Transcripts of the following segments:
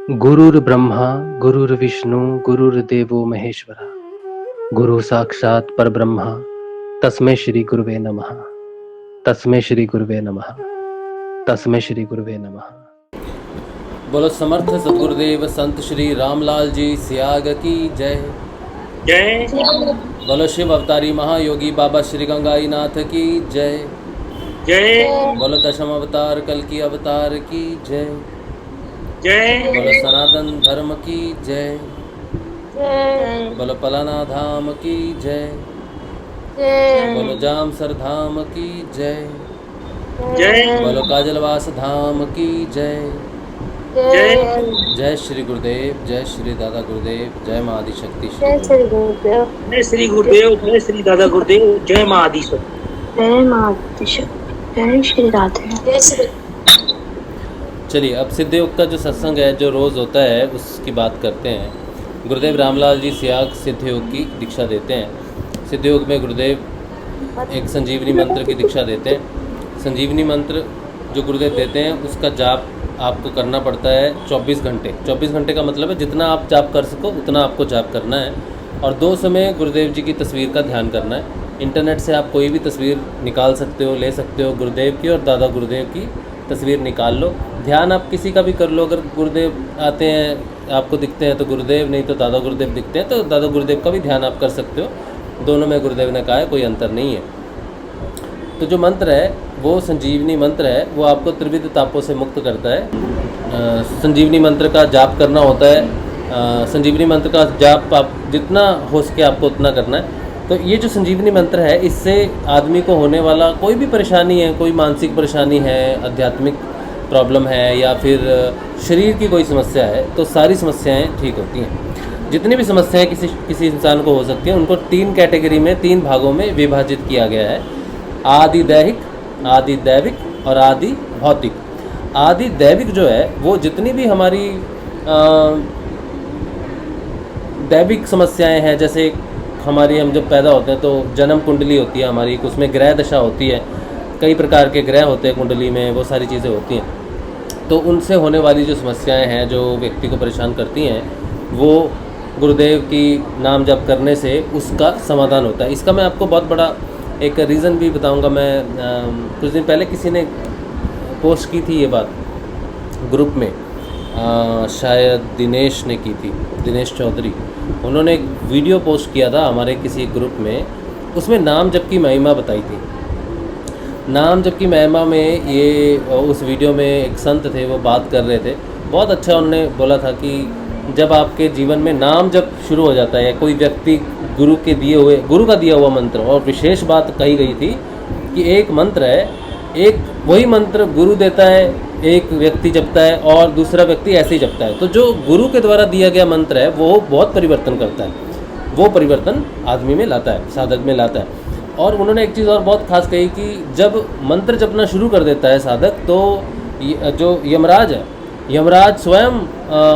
गुरुर्ब्रह्मा गुरुर्विष्णु गुरुर्देवो महेश्वरा गुरु साक्षात् परब्रह्मा तस्मै श्री गुरुवे नमः। तस्मै श्री गुरुवे नमः। तस्मै श्री गुरुवे नमः। बोलो समर्थ सदगुरुदेव संत श्री रामलाल जी सियाग की जय। जय। बोलो शिव अवतारी महायोगी बाबा श्री गंगाई नाथ की जय। जय। बोलो दशम अवतार कल की अवतार की जय। जय। बोलो सनातन धर्म की जय। बोलो पलाना धाम की जय। बोलो जामसर धाम की जय। जय। बोलो काजलवास धाम की जय। जय। जय श्री गुरुदेव, जय श्री दादा गुरुदेव, जय माँ आदिशक्ति जय श्री श्री गुरुदेव। जय श्री गुरुदेव, जय श्री दादा गुरुदेव, जय माँ आदिशक्ति। जय माँ आदिशक्ति। जय श्री राधे। जय श्री। चलिए अब सिद्धयोग का जो सत्संग है जो रोज़ होता है उसकी बात करते हैं। गुरुदेव रामलाल जी सियाग सिद्धयोग की दीक्षा देते हैं। सिद्धयोग में गुरुदेव एक संजीवनी मंत्र की दीक्षा देते हैं। संजीवनी मंत्र जो गुरुदेव देते हैं उसका जाप आपको करना पड़ता है 24 घंटे। 24 घंटे का मतलब है जितना आप जाप कर सको उतना आपको जाप करना है। और 2 समय गुरुदेव जी की तस्वीर का ध्यान करना है। इंटरनेट से आप कोई भी तस्वीर निकाल सकते हो, ले सकते हो। गुरुदेव की और दादा गुरुदेव की तस्वीर निकाल लो। ध्यान आप किसी का भी कर लो। अगर गुरुदेव आते हैं आपको दिखते हैं तो गुरुदेव, नहीं तो दादा गुरुदेव दिखते हैं तो दादा गुरुदेव का भी ध्यान आप कर सकते हो। दोनों में गुरुदेव ने कहा है कोई अंतर नहीं है। तो जो मंत्र है वो संजीवनी मंत्र है, वो आपको त्रिविध तापों से मुक्त करता है। संजीवनी मंत्र का जाप करना होता है। संजीवनी मंत्र का जाप आप जितना हो सके आपको उतना करना है। तो ये जो संजीवनी मंत्र है इससे आदमी को होने वाला कोई भी परेशानी है, कोई मानसिक परेशानी है, आध्यात्मिक प्रॉब्लम है या फिर शरीर की कोई समस्या है, तो सारी समस्याएं ठीक होती हैं। जितनी भी समस्याएं किसी इंसान को हो सकती हैं उनको 3 कैटेगरी में, 3 भागों में विभाजित किया गया है। आदि दैहिक, आदि दैविक और आदि भौतिक। आदि दैविक जो है वो जितनी भी हमारी दैविक समस्याएं हैं, जैसे हम जब पैदा होते हैं तो जन्म कुंडली होती है हमारी, उसमें ग्रह दशा होती है, कई प्रकार के ग्रह होते हैं कुंडली में, वो सारी चीज़ें होती हैं। तो उनसे होने वाली जो समस्याएं हैं जो व्यक्ति को परेशान करती हैं वो गुरुदेव की नाम जप करने से उसका समाधान होता है। इसका मैं आपको बहुत बड़ा एक रीज़न भी बताऊंगा। मैं कुछ दिन पहले किसी ने पोस्ट की थी ये बात ग्रुप में, शायद दिनेश ने की थी, दिनेश चौधरी। उन्होंने एक वीडियो पोस्ट किया था हमारे किसी ग्रुप में, उसमें नाम जप की महिमा बताई थी। नाम जप की महिमा में ये उस वीडियो में एक संत थे, वो बात कर रहे थे। बहुत अच्छा उन्होंने बोला था कि जब आपके जीवन में नाम जप शुरू हो जाता है, कोई व्यक्ति गुरु का दिया हुआ मंत्र, और विशेष बात कही गई थी कि एक मंत्र है, एक वही मंत्र गुरु देता है, एक व्यक्ति जपता है और दूसरा व्यक्ति ऐसे ही जपता है। तो जो गुरु के द्वारा दिया गया मंत्र है वो बहुत परिवर्तन करता है, वो परिवर्तन आदमी में लाता है, साधक में लाता है। और उन्होंने एक चीज़ और बहुत खास कही कि जब मंत्र जपना शुरू कर देता है साधक तो जो यमराज है, यमराज स्वयं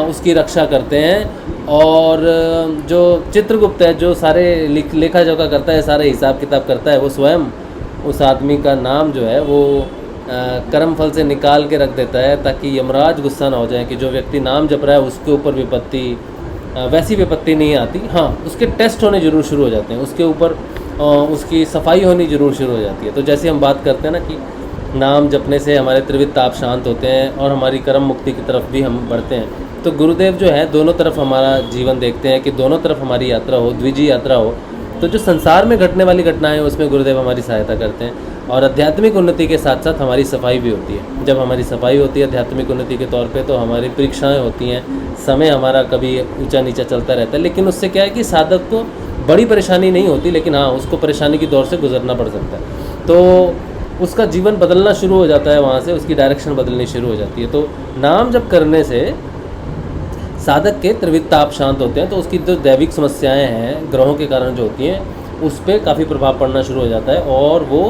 उसकी रक्षा करते हैं। और जो चित्रगुप्त है, जो सारे लेखा जोखा करता है, सारे हिसाब किताब करता है, वो स्वयं उस आदमी का नाम जो है वो कर्म फल से निकाल के रख देता है, ताकि यमराज गुस्सा ना हो जाए कि जो व्यक्ति नाम जप रहा है उसके ऊपर विपत्ति, वैसी विपत्ति नहीं आती। हाँ, उसके टेस्ट होने जरूर शुरू हो जाते हैं, उसके ऊपर उसकी सफाई होनी जरूर शुरू हो जाती है। तो जैसे हम बात करते हैं ना कि नाम जपने से हमारे त्रिविध ताप शांत होते हैं और हमारी कर्म मुक्ति की तरफ भी हम बढ़ते हैं। तो गुरुदेव जो है दोनों तरफ हमारा जीवन देखते हैं कि दोनों तरफ हमारी यात्रा हो, द्विजीय यात्रा हो। तो जो संसार में घटने वाली घटनाएं उसमें गुरुदेव हमारी सहायता करते हैं। और आध्यात्मिक उन्नति के साथ साथ हमारी सफाई भी होती है। जब हमारी सफाई होती है आध्यात्मिक उन्नति के तौर पे, तो हमारी परीक्षाएं होती हैं, समय हमारा कभी ऊंचा नीचा चलता रहता है। लेकिन उससे क्या है कि साधक को बड़ी परेशानी नहीं होती, लेकिन हाँ उसको परेशानी की दौर से गुजरना पड़ सकता है। तो उसका जीवन बदलना शुरू हो जाता है, वहाँ से उसकी डायरेक्शन बदलनी शुरू हो जाती है। तो नाम जप करने से साधक के त्रिविध ताप शांत होते हैं। तो उसकी जो दैविक समस्याएं हैं ग्रहों के कारण जो होती हैं उस पर काफ़ी प्रभाव पड़ना शुरू हो जाता है और वो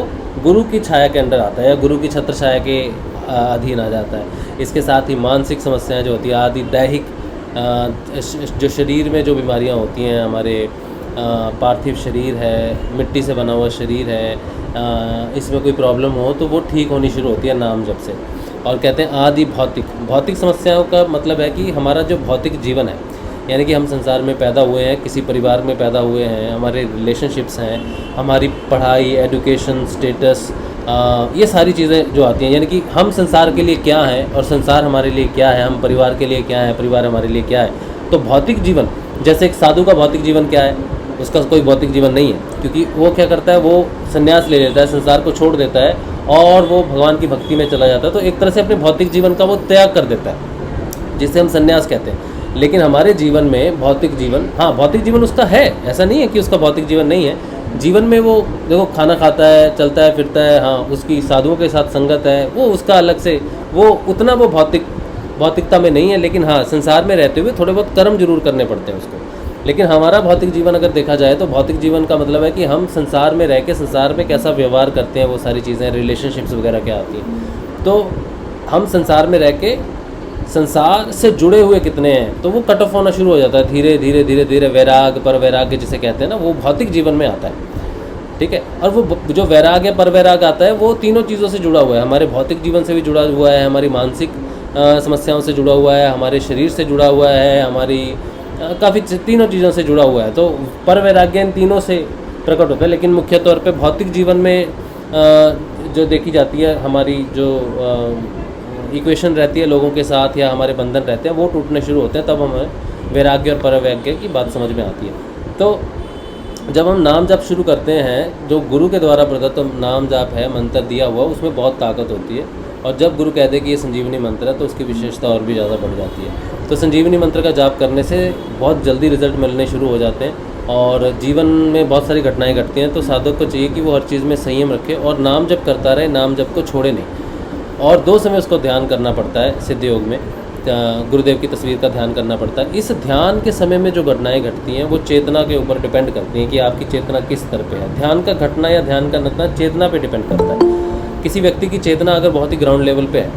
गुरु की छाया के अंडर आता है या गुरु की छत्र छाया के अधीन आ जाता है। इसके साथ ही मानसिक समस्याएं जो होती है, आदि दैहिक जो शरीर में जो बीमारियां होती हैं, हमारे पार्थिव शरीर है, मिट्टी से बना हुआ शरीर है, इसमें कोई प्रॉब्लम हो तो वो ठीक होनी शुरू होती है नाम जप से। और कहते हैं आदि भौतिक। भौतिक समस्याओं का मतलब है कि हमारा जो भौतिक जीवन है, यानी कि हम संसार में पैदा हुए हैं, किसी परिवार में पैदा हुए हैं, हमारे रिलेशनशिप्स हैं, हमारी पढ़ाई, एजुकेशन, स्टेटस, ये सारी चीज़ें जो आती हैं, यानी कि हम संसार के लिए क्या हैं और संसार हमारे लिए क्या है, हम परिवार के लिए क्या है, परिवार हमारे लिए क्या है। तो भौतिक जीवन, जैसे एक साधु का भौतिक जीवन क्या है, उसका कोई भौतिक जीवन नहीं है, क्योंकि वो क्या करता है, वो संन्यास ले लेता है, संसार को छोड़ देता है और वो भगवान की भक्ति में चला जाता है। तो एक तरह से अपने भौतिक जीवन का वो त्याग कर देता है, जिसे हम संन्यास कहते हैं। लेकिन हमारे जीवन में भौतिक जीवन, हाँ भौतिक जीवन उसका है, ऐसा नहीं है कि उसका भौतिक जीवन नहीं है। जीवन में वो देखो खाना खाता है, चलता है फिरता है, हाँ उसकी साधुओं के साथ संगत है, वो उसका अलग से, वो उतना वो भौतिकता में नहीं है। लेकिन हाँ संसार में रहते हुए थोड़े बहुत कर्म जरूर करने पड़ते हैं उसको। लेकिन हमारा भौतिक जीवन अगर देखा जाए तो भौतिक जीवन का मतलब है कि हम संसार में रह के संसार में कैसा व्यवहार करते हैं, वो सारी चीज़ें, रिलेशनशिप्स वगैरह क्या आती हैं। तो हम संसार में रह के संसार से जुड़े हुए कितने हैं, तो वो कट ऑफ होना शुरू हो जाता है धीरे धीरे धीरे धीरे। वैराग पर वैराग्य जिसे कहते हैं ना, वो भौतिक जीवन में आता है, ठीक है। और वो जो वैराग है, पर वैराग आता है, वो तीनों चीज़ों से जुड़ा हुआ है, हमारे भौतिक जीवन से भी जुड़ा हुआ है, हमारी मानसिक समस्याओं से जुड़ा हुआ है, हमारे शरीर से जुड़ा हुआ है, हमारी काफ़ी तीनों चीज़ों से जुड़ा हुआ है। तो पर वैराग्य इन तीनों से प्रकट होता है। लेकिन मुख्य तौर पे भौतिक जीवन में जो देखी जाती है, हमारी जो इक्वेशन रहती है लोगों के साथ या हमारे बंधन रहते हैं, वो टूटने शुरू होते हैं, तब हमें वैराग्य और परवैराग्य की बात समझ में आती है। तो जब हम नाम जाप शुरू करते हैं, जो गुरु के द्वारा प्रदत्त नाम जाप है, मंत्र दिया हुआ, उसमें बहुत ताकत होती है। और जब गुरु कह दे कि ये संजीवनी मंत्र है, तो उसकी विशेषता और भी ज़्यादा बढ़ जाती है। तो संजीवनी मंत्र का जाप करने से बहुत जल्दी रिजल्ट मिलने शुरू हो जाते हैं और जीवन में बहुत सारी घटनाएं घटती हैं। तो साधक को चाहिए कि वो हर चीज़ में संयम रखे और नाम जप करता रहे, नाम जप को छोड़े नहीं। और 2 समय उसको ध्यान करना पड़ता है सिद्ध योग में, गुरुदेव की तस्वीर का ध्यान करना पड़ता है। इस ध्यान के समय में जो घटनाएं घटती हैं वो चेतना के ऊपर डिपेंड करती हैं कि आपकी चेतना किस स्तर पे है। ध्यान का घटना या ध्यान का घटना चेतना पे डिपेंड करता है। किसी व्यक्ति की चेतना अगर बहुत ही ग्राउंड लेवल पे है,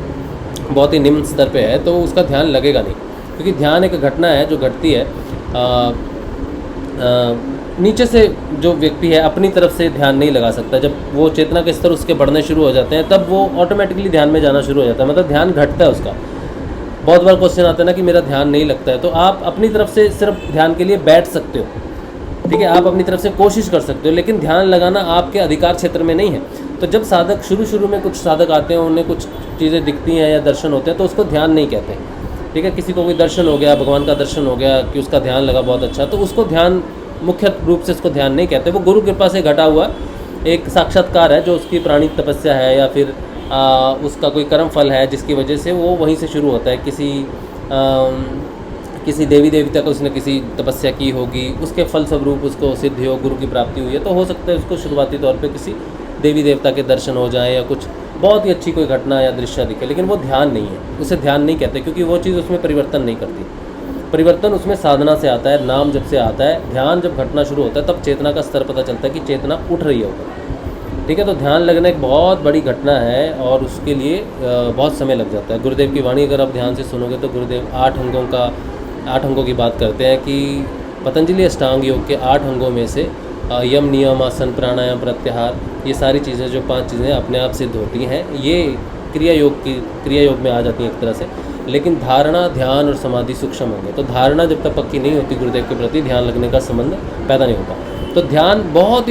बहुत ही निम्न स्तर पे है, तो उसका ध्यान लगेगा नहीं, क्योंकि ध्यान एक घटना है जो घटती है। नीचे से जो व्यक्ति है अपनी तरफ से ध्यान नहीं लगा सकता। जब वो चेतना के स्तर उसके बढ़ने शुरू हो जाते हैं, तब वो ऑटोमेटिकली ध्यान में जाना शुरू हो जाता है, मतलब ध्यान घटता है उसका। बहुत बार क्वेश्चन आता है ना कि मेरा ध्यान नहीं लगता है, तो आप अपनी तरफ से सिर्फ ध्यान के लिए बैठ सकते हो, ठीक है, आप अपनी तरफ से कोशिश कर सकते हो, लेकिन ध्यान लगाना आपके अधिकार क्षेत्र में नहीं है। तो जब साधक शुरू में कुछ साधक आते हैं, उन्हें कुछ चीज़ें दिखती हैं या दर्शन होते हैं, तो उसको ध्यान नहीं कहते, ठीक है। किसी को कोई दर्शन हो गया, भगवान का दर्शन हो गया कि उसका ध्यान लगा बहुत अच्छा, तो उसको ध्यान, मुख्य रूप से उसको ध्यान नहीं कहते। वो गुरु कृपा से घटा हुआ एक साक्षात्कार है, जो उसकी प्राणिक तपस्या है या फिर उसका कोई कर्म फल है, जिसकी वजह से वो वहीं से शुरू होता है। किसी देवी देवता को उसने किसी तपस्या की होगी, उसके फल स्वरूप उसको सिद्ध योग गुरु की प्राप्ति हुई है, तो हो सकता है उसको शुरुआती तौर पे किसी देवी देवता के दर्शन हो जाए या कुछ बहुत ही अच्छी कोई घटना या दृश्य दिखे, लेकिन वो ध्यान नहीं है, उसे ध्यान नहीं कहते, क्योंकि वो चीज़ उसमें परिवर्तन नहीं करती। परिवर्तन उसमें साधना से आता है, नाम जब से आता है। ध्यान जब घटना शुरू होता है, तब चेतना का स्तर पता चलता है कि चेतना उठ रही है ऊपर, ठीक है। तो ध्यान लगना एक बहुत बड़ी घटना है और उसके लिए बहुत समय लग जाता है। गुरुदेव की वाणी अगर आप ध्यान से सुनोगे तो गुरुदेव 8 अंगों की बात करते हैं कि पतंजलि अष्टांग योग के 8 अंगों में से यम, नियम, आसन, प्राणायाम, प्रत्याहार, ये सारी चीज़ें जो 5 चीज़ें अपने आप सिद्ध होती हैं, ये क्रिया योग में आ जाती हैं एक तरह से। लेकिन धारणा, ध्यान और समाधि सूक्ष्म होंगे। तो धारणा जब तक पक्की नहीं होती गुरुदेव के प्रति, ध्यान लगने का संबंध पैदा नहीं होता। तो ध्यान बहुत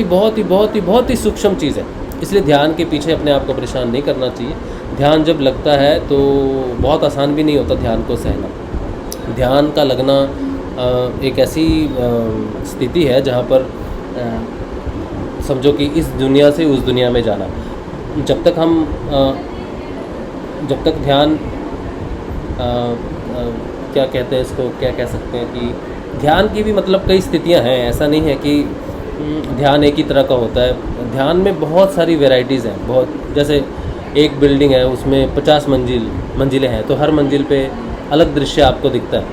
ही सूक्ष्म चीज़ है, इसलिए ध्यान के पीछे अपने आप को परेशान नहीं करना चाहिए। ध्यान जब लगता है तो बहुत आसान भी नहीं होता ध्यान को सहना। ध्यान का लगना एक ऐसी स्थिति है जहाँ पर समझो कि इस दुनिया से उस दुनिया में जाना। जब तक ध्यान क्या कहते हैं इसको, क्या कह सकते हैं कि ध्यान की भी मतलब कई स्थितियां हैं। ऐसा नहीं है कि ध्यान एक ही तरह का होता है। ध्यान में बहुत सारी वैरायटीज़ हैं। बहुत, जैसे एक बिल्डिंग है, उसमें 50 मंजिलें हैं, तो हर मंजिल पे अलग दृश्य आपको दिखता है,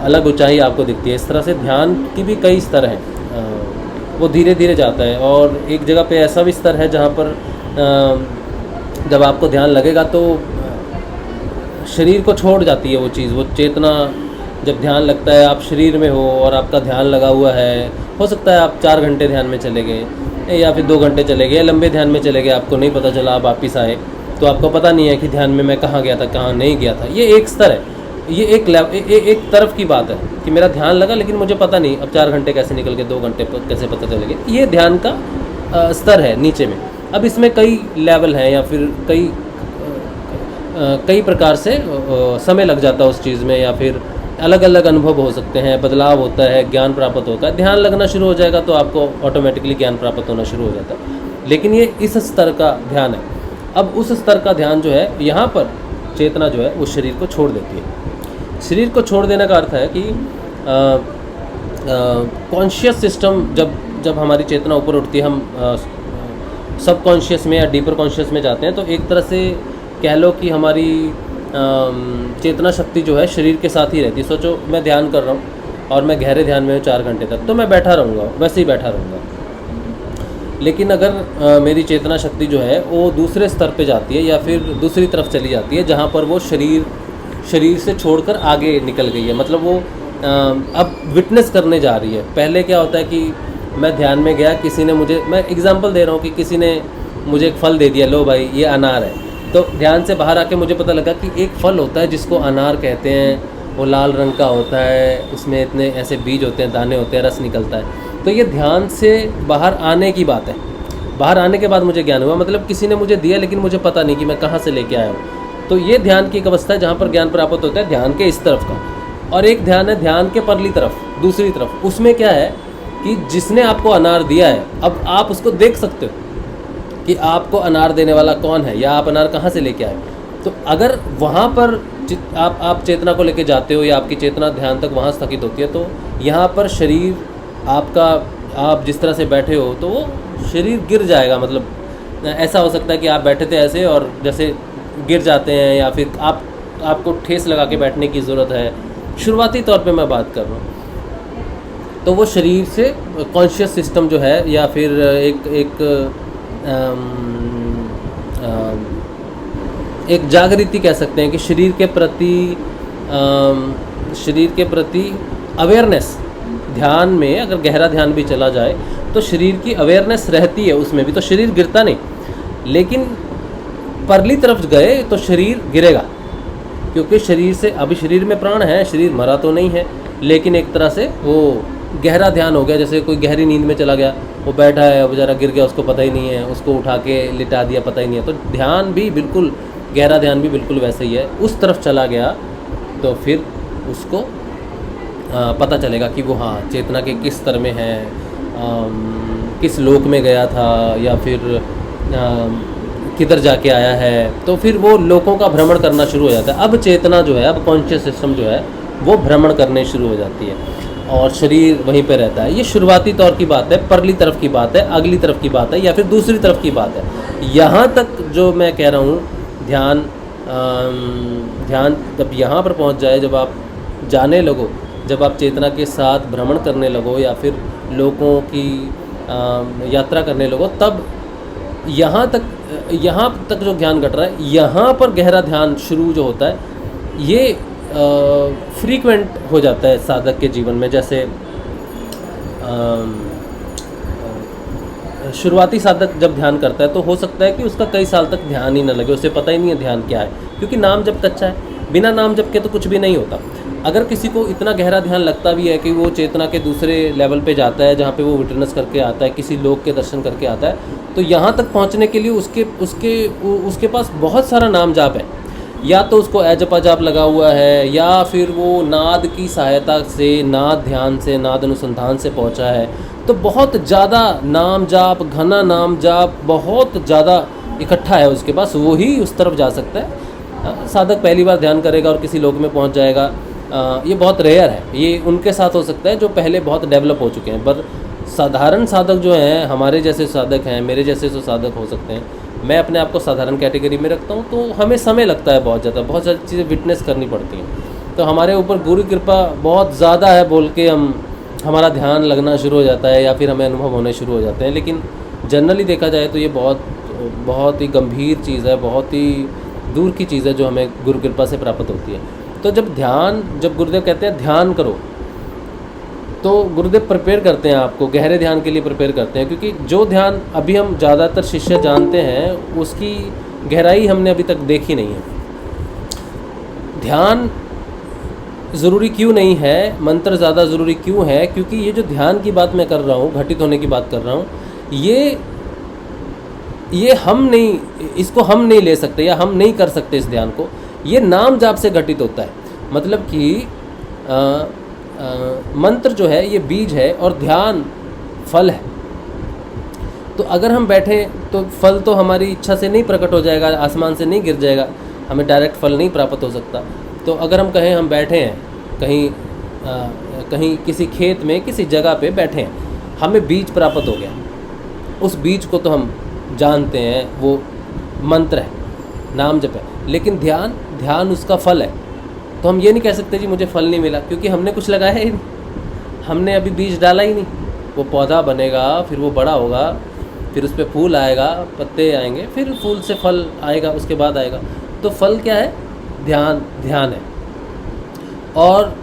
अलग ऊंचाई आपको दिखती है। इस तरह से ध्यान की भी कई स्तर हैं, वो धीरे धीरे जाता है। और एक जगह पे ऐसा भी स्तर है जहाँ पर जब आपको ध्यान लगेगा तो शरीर को छोड़ जाती है वो चीज़, वो चेतना। जब ध्यान लगता है, आप शरीर में हो और आपका ध्यान लगा हुआ है, हो सकता है आप 4 घंटे ध्यान में चले गए या फिर 2 घंटे चले गए या लंबे ध्यान में चले गए, आपको नहीं पता चला, आप वापिस आए, तो आपको पता नहीं है कि ध्यान में मैं कहाँ गया था, कहाँ नहीं गया था। ये एक स्तर है, ये एक तरफ की बात है कि मेरा ध्यान लगा लेकिन मुझे पता नहीं अब 4 घंटे कैसे निकल गए, 2 घंटे कैसे पता चलेंगे। ये ध्यान का स्तर है नीचे में। अब इसमें कई लेवल हैं या फिर कई प्रकार से समय लग जाता है उस चीज़ में, या फिर अलग अलग अनुभव हो सकते हैं, बदलाव होता है, ज्ञान प्राप्त होता है। ध्यान लगना शुरू हो जाएगा तो आपको ऑटोमेटिकली ज्ञान प्राप्त होना शुरू हो जाता है। लेकिन ये इस स्तर का ध्यान है। अब उस स्तर का ध्यान जो है, यहाँ पर चेतना जो है वो शरीर को छोड़ देती है। शरीर को छोड़ देने का अर्थ है कि कॉन्शियस सिस्टम जब हमारी चेतना ऊपर उठती है, हम सब कॉन्शियस में या डीपर कॉन्शियस में जाते हैं, तो एक तरह से कह लो कि हमारी चेतना शक्ति जो है शरीर के साथ ही रहती है। सोचो मैं ध्यान कर रहा हूँ और मैं गहरे ध्यान में हूँ 4 घंटे तक, तो मैं बैठा रहूँगा, वैसे ही बैठा रहूँगा। लेकिन अगर मेरी चेतना शक्ति जो है वो दूसरे स्तर पे जाती है या फिर दूसरी तरफ चली जाती है, जहाँ पर वो शरीर से छोड़कर आगे निकल गई है, मतलब वो अब विटनेस करने जा रही है। पहले क्या होता है कि मैं ध्यान में गया, किसी ने मुझे, मैं एग्जांपल दे रहा हूँ कि किसी ने मुझे एक फल दे दिया, लो भाई ये अनार है, तो ध्यान से बाहर आके मुझे पता लगा कि एक फल होता है जिसको अनार कहते हैं, वो लाल रंग का होता है, उसमें इतने ऐसे बीज होते हैं, दाने होते हैं, रस निकलता है। तो ये ध्यान से बाहर आने की बात है। बाहर आने के बाद मुझे ज्ञान हुआ, मतलब किसी ने मुझे दिया लेकिन मुझे पता नहीं कि मैं कहाँ से लेके आया हूँ। तो ये ध्यान की एक अवस्था है जहाँ पर ज्ञान प्राप्त होता है, ध्यान के इस तरफ का। और एक ध्यान है ध्यान के परली तरफ, दूसरी तरफ। उसमें क्या है कि जिसने आपको अनार दिया है, अब आप उसको देख सकते हो कि आपको अनार देने वाला कौन है या आप अनार कहाँ से लेके आए। तो अगर वहाँ पर आप चेतना को लेके जाते हो या आपकी चेतना ध्यान तक वहाँ स्थगित होती है, तो यहाँ पर शरीर आपका, आप जिस तरह से बैठे हो तो वो शरीर गिर जाएगा। मतलब ऐसा हो सकता है कि आप बैठे थे ऐसे और जैसे गिर जाते हैं, या फिर आपको ठेस लगा के बैठने की ज़रूरत है, शुरुआती तौर पे मैं बात कर रहा हूँ। तो वो शरीर से कॉन्शियस सिस्टम जो है, या फिर एक जागृति कह सकते हैं कि शरीर के प्रति अवेयरनेस, ध्यान में अगर गहरा ध्यान भी चला जाए तो शरीर की अवेयरनेस रहती है उसमें भी, तो शरीर गिरता नहीं। लेकिन परली तरफ गए तो शरीर गिरेगा, क्योंकि शरीर से, अभी शरीर में प्राण है, शरीर मरा तो नहीं है, लेकिन एक तरह से वो गहरा ध्यान हो गया। जैसे कोई गहरी नींद में चला गया, वो बैठा है, बेचारा गिर गया, उसको पता ही नहीं है, उसको उठा के लिटा दिया, पता ही नहीं है। तो ध्यान भी बिल्कुल, गहरा ध्यान भी बिल्कुल वैसे ही है। उस तरफ चला गया तो फिर उसको पता चलेगा कि वो हाँ चेतना के किस स्तर में है, किस लोक में गया था, या फिर किधर जाके आया है। तो फिर वो लोकों का भ्रमण करना शुरू हो जाता है। अब चेतना जो है, अब कॉन्शियस सिस्टम जो है वो भ्रमण करने शुरू हो जाती है और शरीर वहीं पे रहता है। ये शुरुआती तौर की बात है, परली तरफ की बात है, अगली तरफ की बात है, या फिर दूसरी तरफ की बात है। यहाँ तक जो मैं कह रहा हूँ, ध्यान जब यहाँ पर पहुँच जाए, जब आप जाने लगो, जब आप चेतना के साथ भ्रमण करने लगो या फिर लोगों की यात्रा करने लगो, तब यहाँ तक जो ज्ञान घट रहा है, यहाँ पर गहरा ध्यान शुरू जो होता है, ये फ्रीक्वेंट हो जाता है साधक के जीवन में। जैसे शुरुआती साधक जब ध्यान करता है तो हो सकता है कि उसका कई साल तक ध्यान ही न लगे, उसे पता ही नहीं है ध्यान क्या है, क्योंकि नाम जप कच्चा है। बिना नाम जप के तो कुछ भी नहीं होता। अगर किसी को इतना गहरा ध्यान लगता भी है कि वो चेतना के दूसरे लेवल पे जाता है, जहाँ पे वो विटनेस करके आता है, किसी लोक के दर्शन करके आता है, तो यहाँ तक पहुँचने के लिए उसके पास बहुत सारा नाम जाप है। या तो उसको अजपा जाप लगा हुआ है, या फिर वो नाद की सहायता से, नाद ध्यान से, नाद अनुसंधान से पहुँचा है। तो बहुत ज़्यादा नाम जाप, घना नाम जाप बहुत ज़्यादा इकट्ठा है उसके पास, वो ही उस तरफ जा सकता है। साधक पहली बार ध्यान करेगा और किसी लोक में पहुँच जाएगा, ये बहुत रेयर है। ये उनके साथ हो सकता है जो पहले बहुत डेवलप हो चुके हैं। पर साधारण साधक जो हैं, हमारे जैसे साधक हैं, मेरे जैसे जो साधक हो सकते हैं, मैं अपने आप को साधारण कैटेगरी में रखता हूँ। तो हमें समय लगता है बहुत सारी चीज़ें विटनेस करनी पड़ती हैं। तो हमारे ऊपर गुरु कृपा बहुत ज़्यादा है बोल के हमारा ध्यान लगना शुरू हो जाता है, या फिर हमें अनुभव होने शुरू हो जाते हैं। लेकिन जनरली देखा जाए तो ये बहुत ही गंभीर चीज़ है, बहुत ही दूर की चीज़ है जो हमें गुरु कृपा से प्राप्त होती है। तो जब गुरुदेव कहते हैं ध्यान करो, तो गुरुदेव प्रिपेयर करते हैं आपको, गहरे ध्यान के लिए प्रिपेयर करते हैं। क्योंकि जो ध्यान अभी हम ज़्यादातर शिष्य जानते हैं, उसकी गहराई हमने अभी तक देखी नहीं है। ध्यान ज़रूरी क्यों नहीं है, मंत्र ज़्यादा ज़रूरी क्यों है? क्योंकि ये जो ध्यान की बात मैं कर रहा हूँ, घटित होने की बात कर रहा हूँ, ये हम नहीं, इसको हम नहीं ले सकते या हम नहीं कर सकते इस ध्यान को। ये नाम जाप से घटित होता है। मतलब कि मंत्र जो है ये बीज है और ध्यान फल है। तो अगर हम बैठे तो फल तो हमारी इच्छा से नहीं प्रकट हो जाएगा, आसमान से नहीं गिर जाएगा, हमें डायरेक्ट फल नहीं प्राप्त हो सकता। तो अगर हम कहें हम बैठे हैं कहीं किसी खेत में किसी जगह पे बैठे हैं, हमें बीज प्राप्त हो गया, उस बीज को तो हम जानते हैं वो मंत्र है, नाम जप है। लेकिन ध्यान उसका फल है। तो हम ये नहीं कह सकते जी मुझे फल नहीं मिला, क्योंकि हमने कुछ लगाया ही नहीं, हमने अभी बीज डाला ही नहीं। वो पौधा बनेगा, फिर वो बड़ा होगा, फिर उस पर फूल आएगा, पत्ते आएंगे, फिर फूल से फल आएगा, उसके बाद आएगा। तो फल क्या है? ध्यान है। और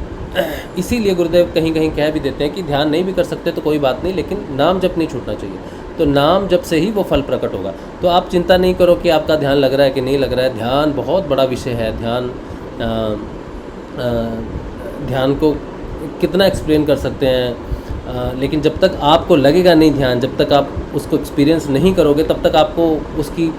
इसीलिए गुरुदेव कहीं कहीं कह भी देते हैं कि ध्यान नहीं भी कर सकते तो कोई बात नहीं, लेकिन नाम जप नहीं छूटना चाहिए। तो नाम जप से ही वो फल प्रकट होगा। तो आप चिंता नहीं करो कि आपका ध्यान लग रहा है कि नहीं लग रहा है। ध्यान बहुत बड़ा विषय है। ध्यान को कितना एक्सप्लेन कर सकते हैं, लेकिन जब तक आपको लगेगा नहीं ध्यान, जब तक आप उसको एक्सपीरियंस नहीं करोगे, तब तक आपको उसकी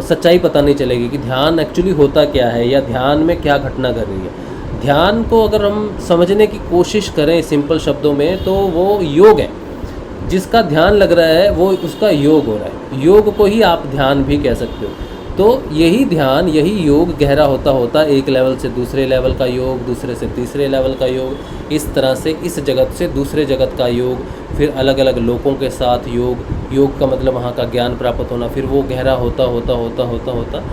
सच्चाई पता नहीं चलेगी कि ध्यान एक्चुअली होता क्या है या ध्यान में क्या घटना कर रही है। ध्यान को अगर हम समझने की कोशिश करें सिंपल शब्दों में, तो वो योग है। जिसका ध्यान लग रहा है वो उसका योग हो रहा है। योग को ही आप ध्यान भी कह सकते हो। तो यही ध्यान, यही योग गहरा होता होता एक लेवल से दूसरे लेवल का योग, दूसरे से तीसरे लेवल का योग, इस तरह से इस जगत से दूसरे जगत का योग, फिर अलग अलग लोगों के साथ योग। योग का मतलब वहाँ का ज्ञान प्राप्त होना, फिर वो गहरा होता होता होता होता होता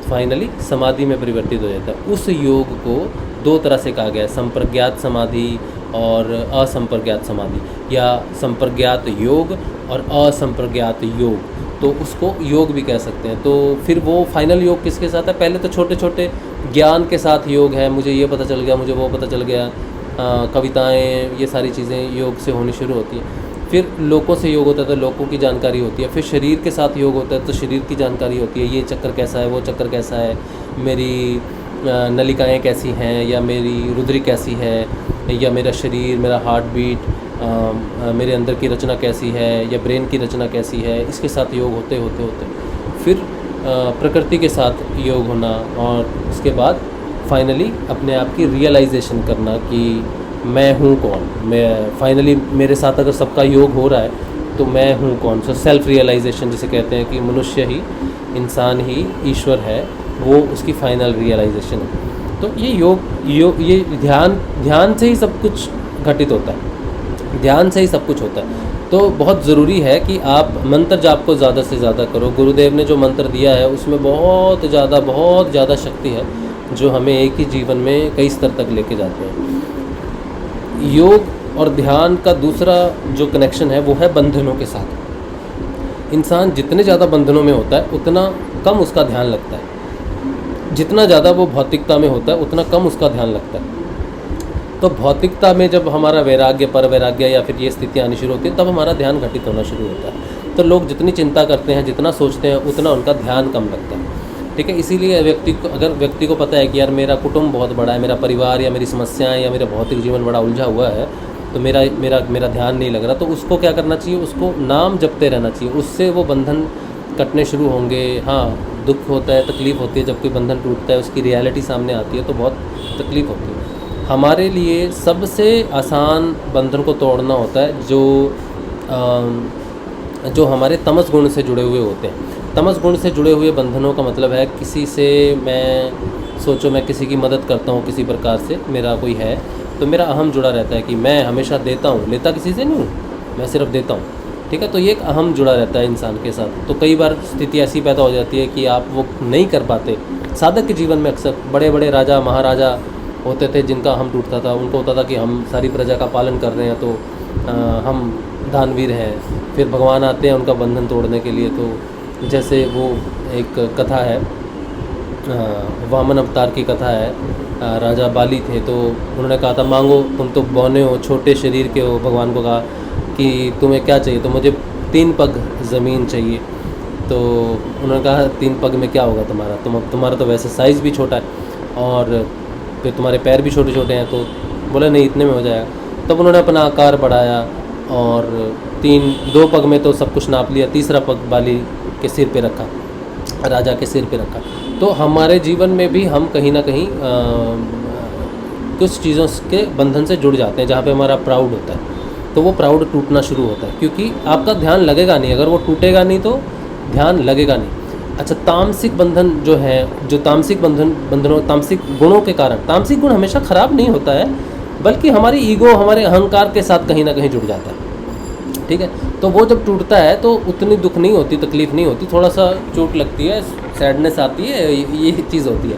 फाइनली समाधि में परिवर्तित हो जाता है। उस योग को दो तरह से कहा गया है, संप्रज्ञात समाधि और असंप्रज्ञात समाधि, या संप्रज्ञात योग और असंप्रज्ञात योग। तो उसको योग भी कह सकते हैं। तो फिर वो फाइनल योग किसके साथ है? पहले तो छोटे छोटे ज्ञान के साथ योग है, मुझे ये पता चल गया, मुझे वो पता चल गया, कविताएं, ये सारी चीज़ें योग से होनी शुरू होती हैं। फिर लोगों से योग होता है तो लोगों की जानकारी होती है। फिर शरीर के साथ योग होता है तो शरीर की जानकारी होती है, ये चक्कर कैसा है, वो चक्कर कैसा है, मेरी नलिकाएँ कैसी हैं, या मेरी रुद्री कैसी है, या मेरा शरीर, मेरा हार्ट बीट, मेरे अंदर की रचना कैसी है, या ब्रेन की रचना कैसी है। इसके साथ योग होते होते होते फिर प्रकृति के साथ योग होना, और उसके बाद फाइनली अपने आप की रियलाइजेशन करना कि मैं हूँ कौन। मैं फाइनली मेरे साथ अगर सबका योग हो रहा है तो मैं हूँ कौन। सो सेल्फ रियलाइजेशन जिसे कहते हैं कि मनुष्य ही, इंसान ही ईश्वर है, वो उसकी फाइनल रियलाइजेशन है। तो ये योग ये ध्यान से ही सब कुछ घटित होता है, ध्यान से ही सब कुछ होता है। तो बहुत ज़रूरी है कि आप मंत्र जाप को ज़्यादा से ज़्यादा करो। गुरुदेव ने जो मंत्र दिया है उसमें बहुत ज़्यादा शक्ति है, जो हमें एक ही जीवन में कई स्तर तक लेके जाते हैं। योग और ध्यान का दूसरा जो कनेक्शन है वो है बंधनों के साथ। इंसान जितने ज़्यादा बंधनों में होता है उतना कम उसका ध्यान लगता है, जितना ज़्यादा वो भौतिकता में होता है उतना कम उसका ध्यान लगता है। तो भौतिकता में जब हमारा वैराग्य, पर वैराग्य या फिर ये स्थितियाँ आनी शुरू होती है, तब हमारा ध्यान घटित होना शुरू होता है। तो लोग जितनी चिंता करते हैं, जितना सोचते हैं, उतना उनका ध्यान कम लगता है। ठीक है, इसीलिए अगर व्यक्ति को पता है कि यार मेरा कुटुंब बहुत बड़ा है, मेरा परिवार या मेरी समस्याएं या मेरा भौतिक जीवन बड़ा उलझा हुआ है, तो मेरा ध्यान नहीं लग रहा, तो उसको क्या करना चाहिए? उसको नाम जपते रहना चाहिए। उससे वो बंधन कटने शुरू होंगे। हाँ, दुख होता है, तकलीफ़ होती है, जब कोई बंधन टूटता है, उसकी रियलिटी सामने आती है तो बहुत तकलीफ़ होती है। हमारे लिए सबसे आसान बंधन को तोड़ना होता है जो हमारे तमस गुण से जुड़े हुए होते हैं। तमस गुण से जुड़े हुए बंधनों का मतलब है किसी से मैं किसी की मदद करता हूँ, किसी प्रकार से मेरा कोई है, तो मेरा अहम जुड़ा रहता है कि मैं हमेशा देता हूँ, लेता किसी से नहीं हूँ, मैं सिर्फ देता हूँ। ठीक है, तो ये एक अहम जुड़ा रहता है इंसान के साथ। तो कई बार स्थिति ऐसी पैदा हो जाती है कि आप वो नहीं कर पाते। साधक के जीवन में अक्सर बड़े बड़े राजा महाराजा होते थे जिनका अहम टूटता था। उनको होता था कि हम सारी प्रजा का पालन कर रहे हैं, तो हम दानवीर हैं। फिर भगवान आते हैं उनका बंधन तोड़ने के लिए। तो जैसे वो एक कथा है, वामन अवतार की कथा है। राजा बाली थे, तो उन्होंने कहा था मांगो, तुम तो बौने हो, छोटे शरीर के हो। भगवान को कहा कि तुम्हें क्या चाहिए? तो मुझे 3 पग ज़मीन चाहिए। तो उन्होंने कहा 3 पग में क्या होगा तुम्हारा, तुम्हारा तो वैसे साइज़ भी छोटा है और फिर तुम्हारे पैर भी छोटे छोटे हैं, तो बोला नहीं इतने में हो जाएगा। तब उन्होंने अपना आकार बढ़ाया और 2 पग में तो सब कुछ नाप लिया, तीसरा पग बाली के सिर पे रखा, राजा के सिर पे रखा। तो हमारे जीवन में भी हम कहीं ना कहीं कुछ चीज़ों के बंधन से जुड़ जाते हैं, जहाँ पे हमारा प्राउड होता है, तो वो प्राउड टूटना शुरू होता है, क्योंकि आपका ध्यान लगेगा नहीं, अगर वो टूटेगा नहीं तो ध्यान लगेगा नहीं। अच्छा, तामसिक बंधन जो है, जो तामसिक बंधनों तामसिक गुणों के कारण, तामसिक गुण हमेशा ख़राब नहीं होता है, बल्कि हमारी ईगो, हमारे अहंकार के साथ कहीं ना कहीं जुड़ जाता है, ठीक है। तो वो जब टूटता है तो उतनी दुख नहीं होती, तकलीफ़ नहीं होती, थोड़ा सा चोट लगती है, सैडनेस आती है, ये चीज़ होती है।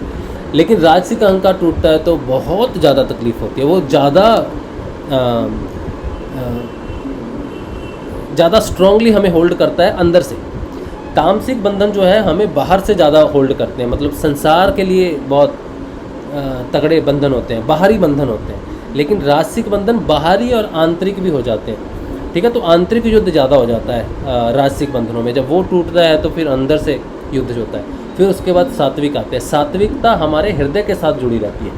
लेकिन राजसिक अहंकार टूटता है तो बहुत ज़्यादा तकलीफ़ होती है, वो ज़्यादा स्ट्रांगली हमें होल्ड करता है अंदर से। तामसिक बंधन जो है हमें बाहर से ज़्यादा होल्ड करते हैं, मतलब संसार के लिए बहुत तगड़े बंधन होते हैं, बाहरी बंधन होते हैं। लेकिन राजसिक बंधन बाहरी और आंतरिक भी हो जाते हैं, ठीक है। तो आंतरिक युद्ध ज़्यादा हो जाता है राजसिक बंधनों में। जब वो टूटता है तो फिर अंदर से युद्ध होता है। फिर उसके बाद सात्विक आते हैं। सात्विकता हमारे हृदय के साथ जुड़ी रहती है,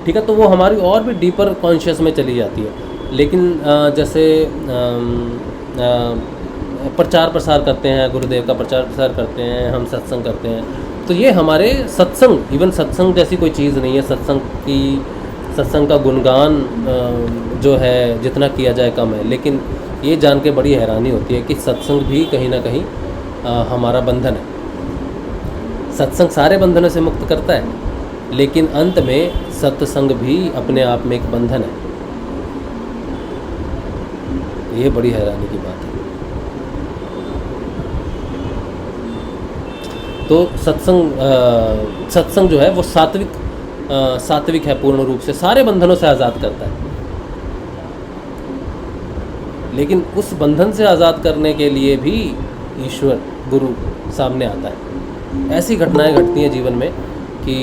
ठीक है। तो वो हमारी और भी डीपर कॉन्शियस में चली जाती है। लेकिन जैसे प्रचार प्रसार करते हैं, गुरुदेव का प्रचार प्रसार करते हैं, हम सत्संग करते हैं, तो ये हमारे सत्संग, इवन सत्संग जैसी कोई चीज़ नहीं है। सत्संग का गुणगान जो है जितना किया जाए कम है। लेकिन ये जान के बड़ी हैरानी होती है कि सत्संग भी कहीं ना कहीं हमारा बंधन है। सत्संग सारे बंधनों से मुक्त करता है, लेकिन अंत में सत्संग भी अपने आप में एक बंधन है। ये बड़ी हैरानी की बात है। तो सत्संग जो है वो सात्विक है, पूर्ण रूप से सारे बंधनों से आज़ाद करता है। लेकिन उस बंधन से आज़ाद करने के लिए भी ईश्वर गुरु सामने आता है। ऐसी घटनाएं घटती हैं जीवन में कि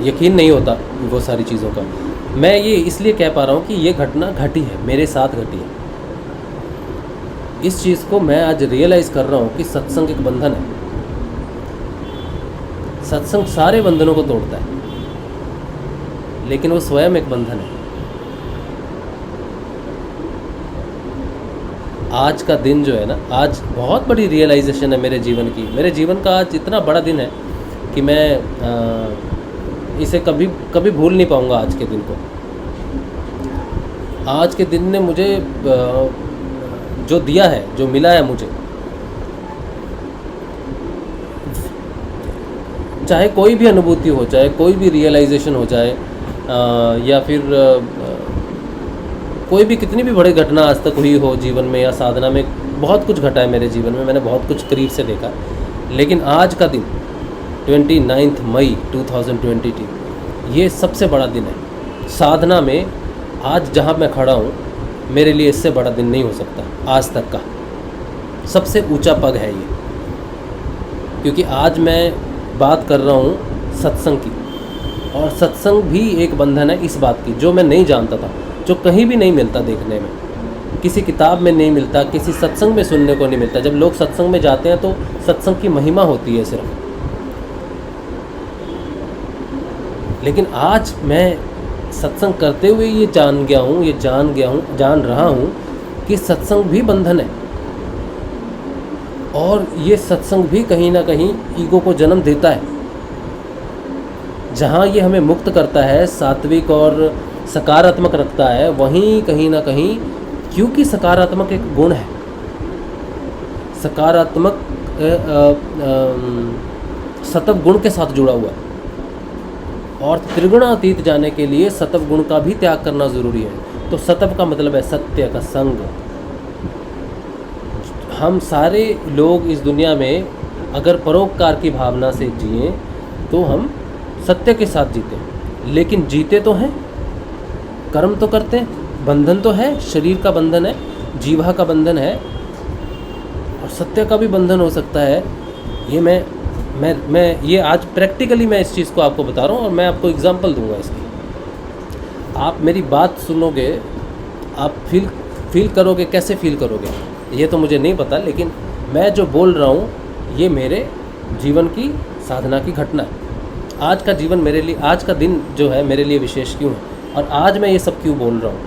यकीन नहीं होता वो सारी चीज़ों का। मैं ये इसलिए कह पा रहा हूँ कि ये घटना घटी है, मेरे साथ घटी है। इस चीज़ को मैं आज रियलाइज़ कर रहा हूँ कि सत्संग एक बंधन है। सत्संग सारे बंधनों को तोड़ता है, लेकिन वो स्वयं एक बंधन है। आज का दिन जो है ना, आज बहुत बड़ी रियलाइजेशन है मेरे जीवन की। मेरे जीवन का आज इतना बड़ा दिन है कि मैं इसे कभी भूल नहीं पाऊंगा। आज के दिन को, आज के दिन ने मुझे जो दिया है, जो मिला है मुझे, चाहे कोई भी अनुभूति हो, चाहे कोई भी रियलाइजेशन हो जाए, या फिर कोई भी कितनी भी बड़ी घटना आज तक हुई हो जीवन में या साधना में, बहुत कुछ घटा है मेरे जीवन में, मैंने बहुत कुछ करीब से देखा। लेकिन आज का दिन 29 मई 2022 ये सबसे बड़ा दिन है साधना में। आज जहाँ मैं खड़ा हूँ, मेरे लिए इससे बड़ा दिन नहीं हो सकता। आज तक का सबसे ऊंचा पग है ये, क्योंकि आज मैं बात कर रहा हूँ सत्संग की, और सत्संग भी एक बंधन है इस बात की, जो मैं नहीं जानता था, जो कहीं भी नहीं मिलता देखने में, किसी किताब में नहीं मिलता, किसी सत्संग में सुनने को नहीं मिलता। जब लोग सत्संग में जाते हैं तो सत्संग की महिमा होती है सिर्फ। लेकिन आज मैं सत्संग करते हुए ये जान रहा हूँ कि सत्संग भी बंधन है, और ये सत्संग भी कहीं ना कहीं ईगो को जन्म देता है। जहाँ ये हमें मुक्त करता है, सात्विक और सकारात्मक रखता है, वहीं कहीं ना कहीं, क्योंकि सकारात्मक एक गुण है, सकारात्मक सतव गुण के साथ जुड़ा हुआ है, और त्रिगुणातीत जाने के लिए सतव गुण का भी त्याग करना ज़रूरी है। तो सतव का मतलब है सत्य का संग। हम सारे लोग इस दुनिया में अगर परोपकार की भावना से जिए तो हम सत्य के साथ जीते, लेकिन जीते तो हैं, कर्म तो करते हैं, बंधन तो है, शरीर का बंधन है, जीवा का बंधन है, और सत्य का भी बंधन हो सकता है। ये मैं ये आज प्रैक्टिकली मैं इस चीज़ को आपको बता रहा हूँ, और मैं आपको एग्जांपल दूंगा इसकी। आप मेरी बात सुनोगे, आप फील करोगे। कैसे फील करोगे? ये तो मुझे नहीं पता, लेकिन मैं जो बोल रहा हूँ ये मेरे जीवन की साधना की घटना है। आज का जीवन मेरे लिए, आज का दिन जो है मेरे लिए विशेष क्यों है और आज मैं ये सब क्यों बोल रहा हूँ?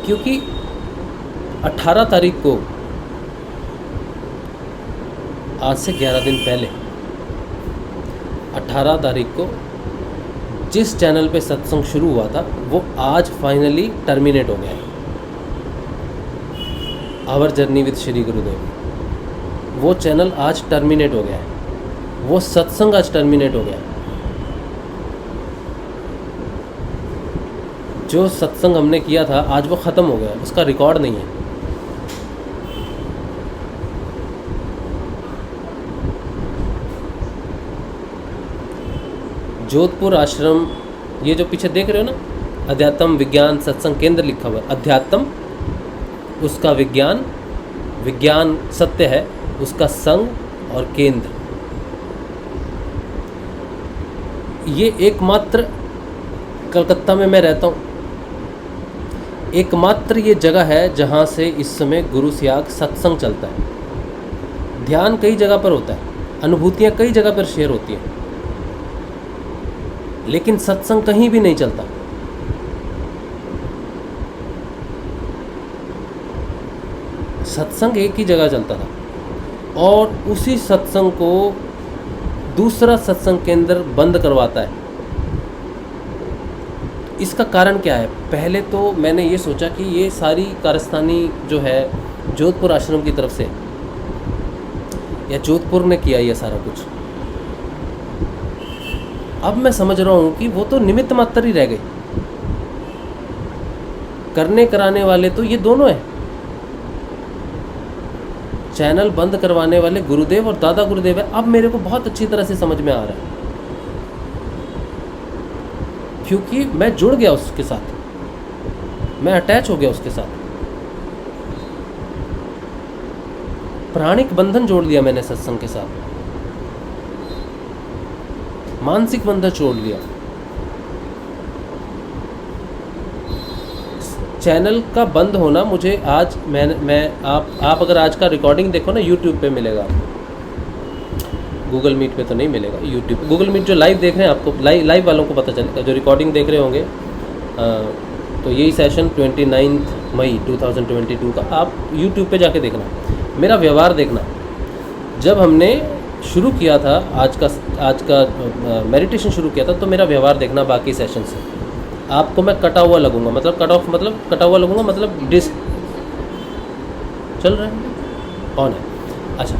क्योंकि 18 तारीख को, आज से 11 दिन पहले 18 तारीख को जिस चैनल पे सत्संग शुरू हुआ था वो आज फाइनली टर्मिनेट हो गया है। Our journey with Shri Gurudev, वो चैनल आज टर्मिनेट हो गया है, वो सत्संग आज टर्मिनेट हो गया है। जो सत्संग हमने किया था आज वो ख़त्म हो गया, उसका रिकॉर्ड नहीं है। जोधपुर आश्रम, ये जो पीछे देख रहे हो ना, अध्यात्म विज्ञान सत्संग केंद्र लिखा हुआ है। अध्यात्म उसका विज्ञान, विज्ञान सत्य है, उसका संग और केंद्र, ये एकमात्र कलकत्ता में मैं रहता हूँ, एकमात्र ये जगह है जहाँ से इस समय गुरु सियाग सत्संग चलता है। ध्यान कई जगह पर होता है, अनुभूतियाँ कई जगह पर शेयर होती हैं, लेकिन सत्संग कहीं भी नहीं चलता। सत्संग एक ही जगह चलता था और उसी सत्संग को दूसरा सत्संग केंद्र बंद करवाता है। इसका कारण क्या है? पहले तो मैंने ये सोचा कि ये सारी कारस्तानी जो है जोधपुर आश्रम की तरफ से, या जोधपुर ने किया ये सारा कुछ। अब मैं समझ रहा हूँ कि वो तो निमित्त मात्र ही रह गए, करने कराने वाले तो ये दोनों हैं। चैनल बंद करवाने वाले गुरुदेव और दादा गुरुदेव है। अब मेरे को बहुत अच्छी तरह से समझ में आ रहा है, क्योंकि मैं जुड़ गया उसके साथ, मैं अटैच हो गया उसके साथ, प्राणिक बंधन जोड़ लिया मैंने सत्संग के साथ, मानसिक बंधन जोड़ लिया। चैनल का बंद होना मुझे आज आप अगर आज का रिकॉर्डिंग देखो ना, यूट्यूब पे मिलेगा, गूगल मीट पे तो नहीं मिलेगा। यूट्यूब, गूगल मीट जो लाइव देख रहे हैं, आपको लाइव वालों को पता चलेगा, जो रिकॉर्डिंग देख रहे होंगे तो यही सेशन 29 मई 2022 का आप यूट्यूब पे जाके देखना, मेरा व्यवहार देखना। जब हमने शुरू किया था, आज का मेडिटेशन शुरू किया था, तो मेरा व्यवहार देखना बाकी सेशन से। आपको मैं कटा हुआ लगूंगा, मतलब कट ऑफ, मतलब कटा हुआ लगूंगा, मतलब डिस चल रहा है, ऑन है। अच्छा,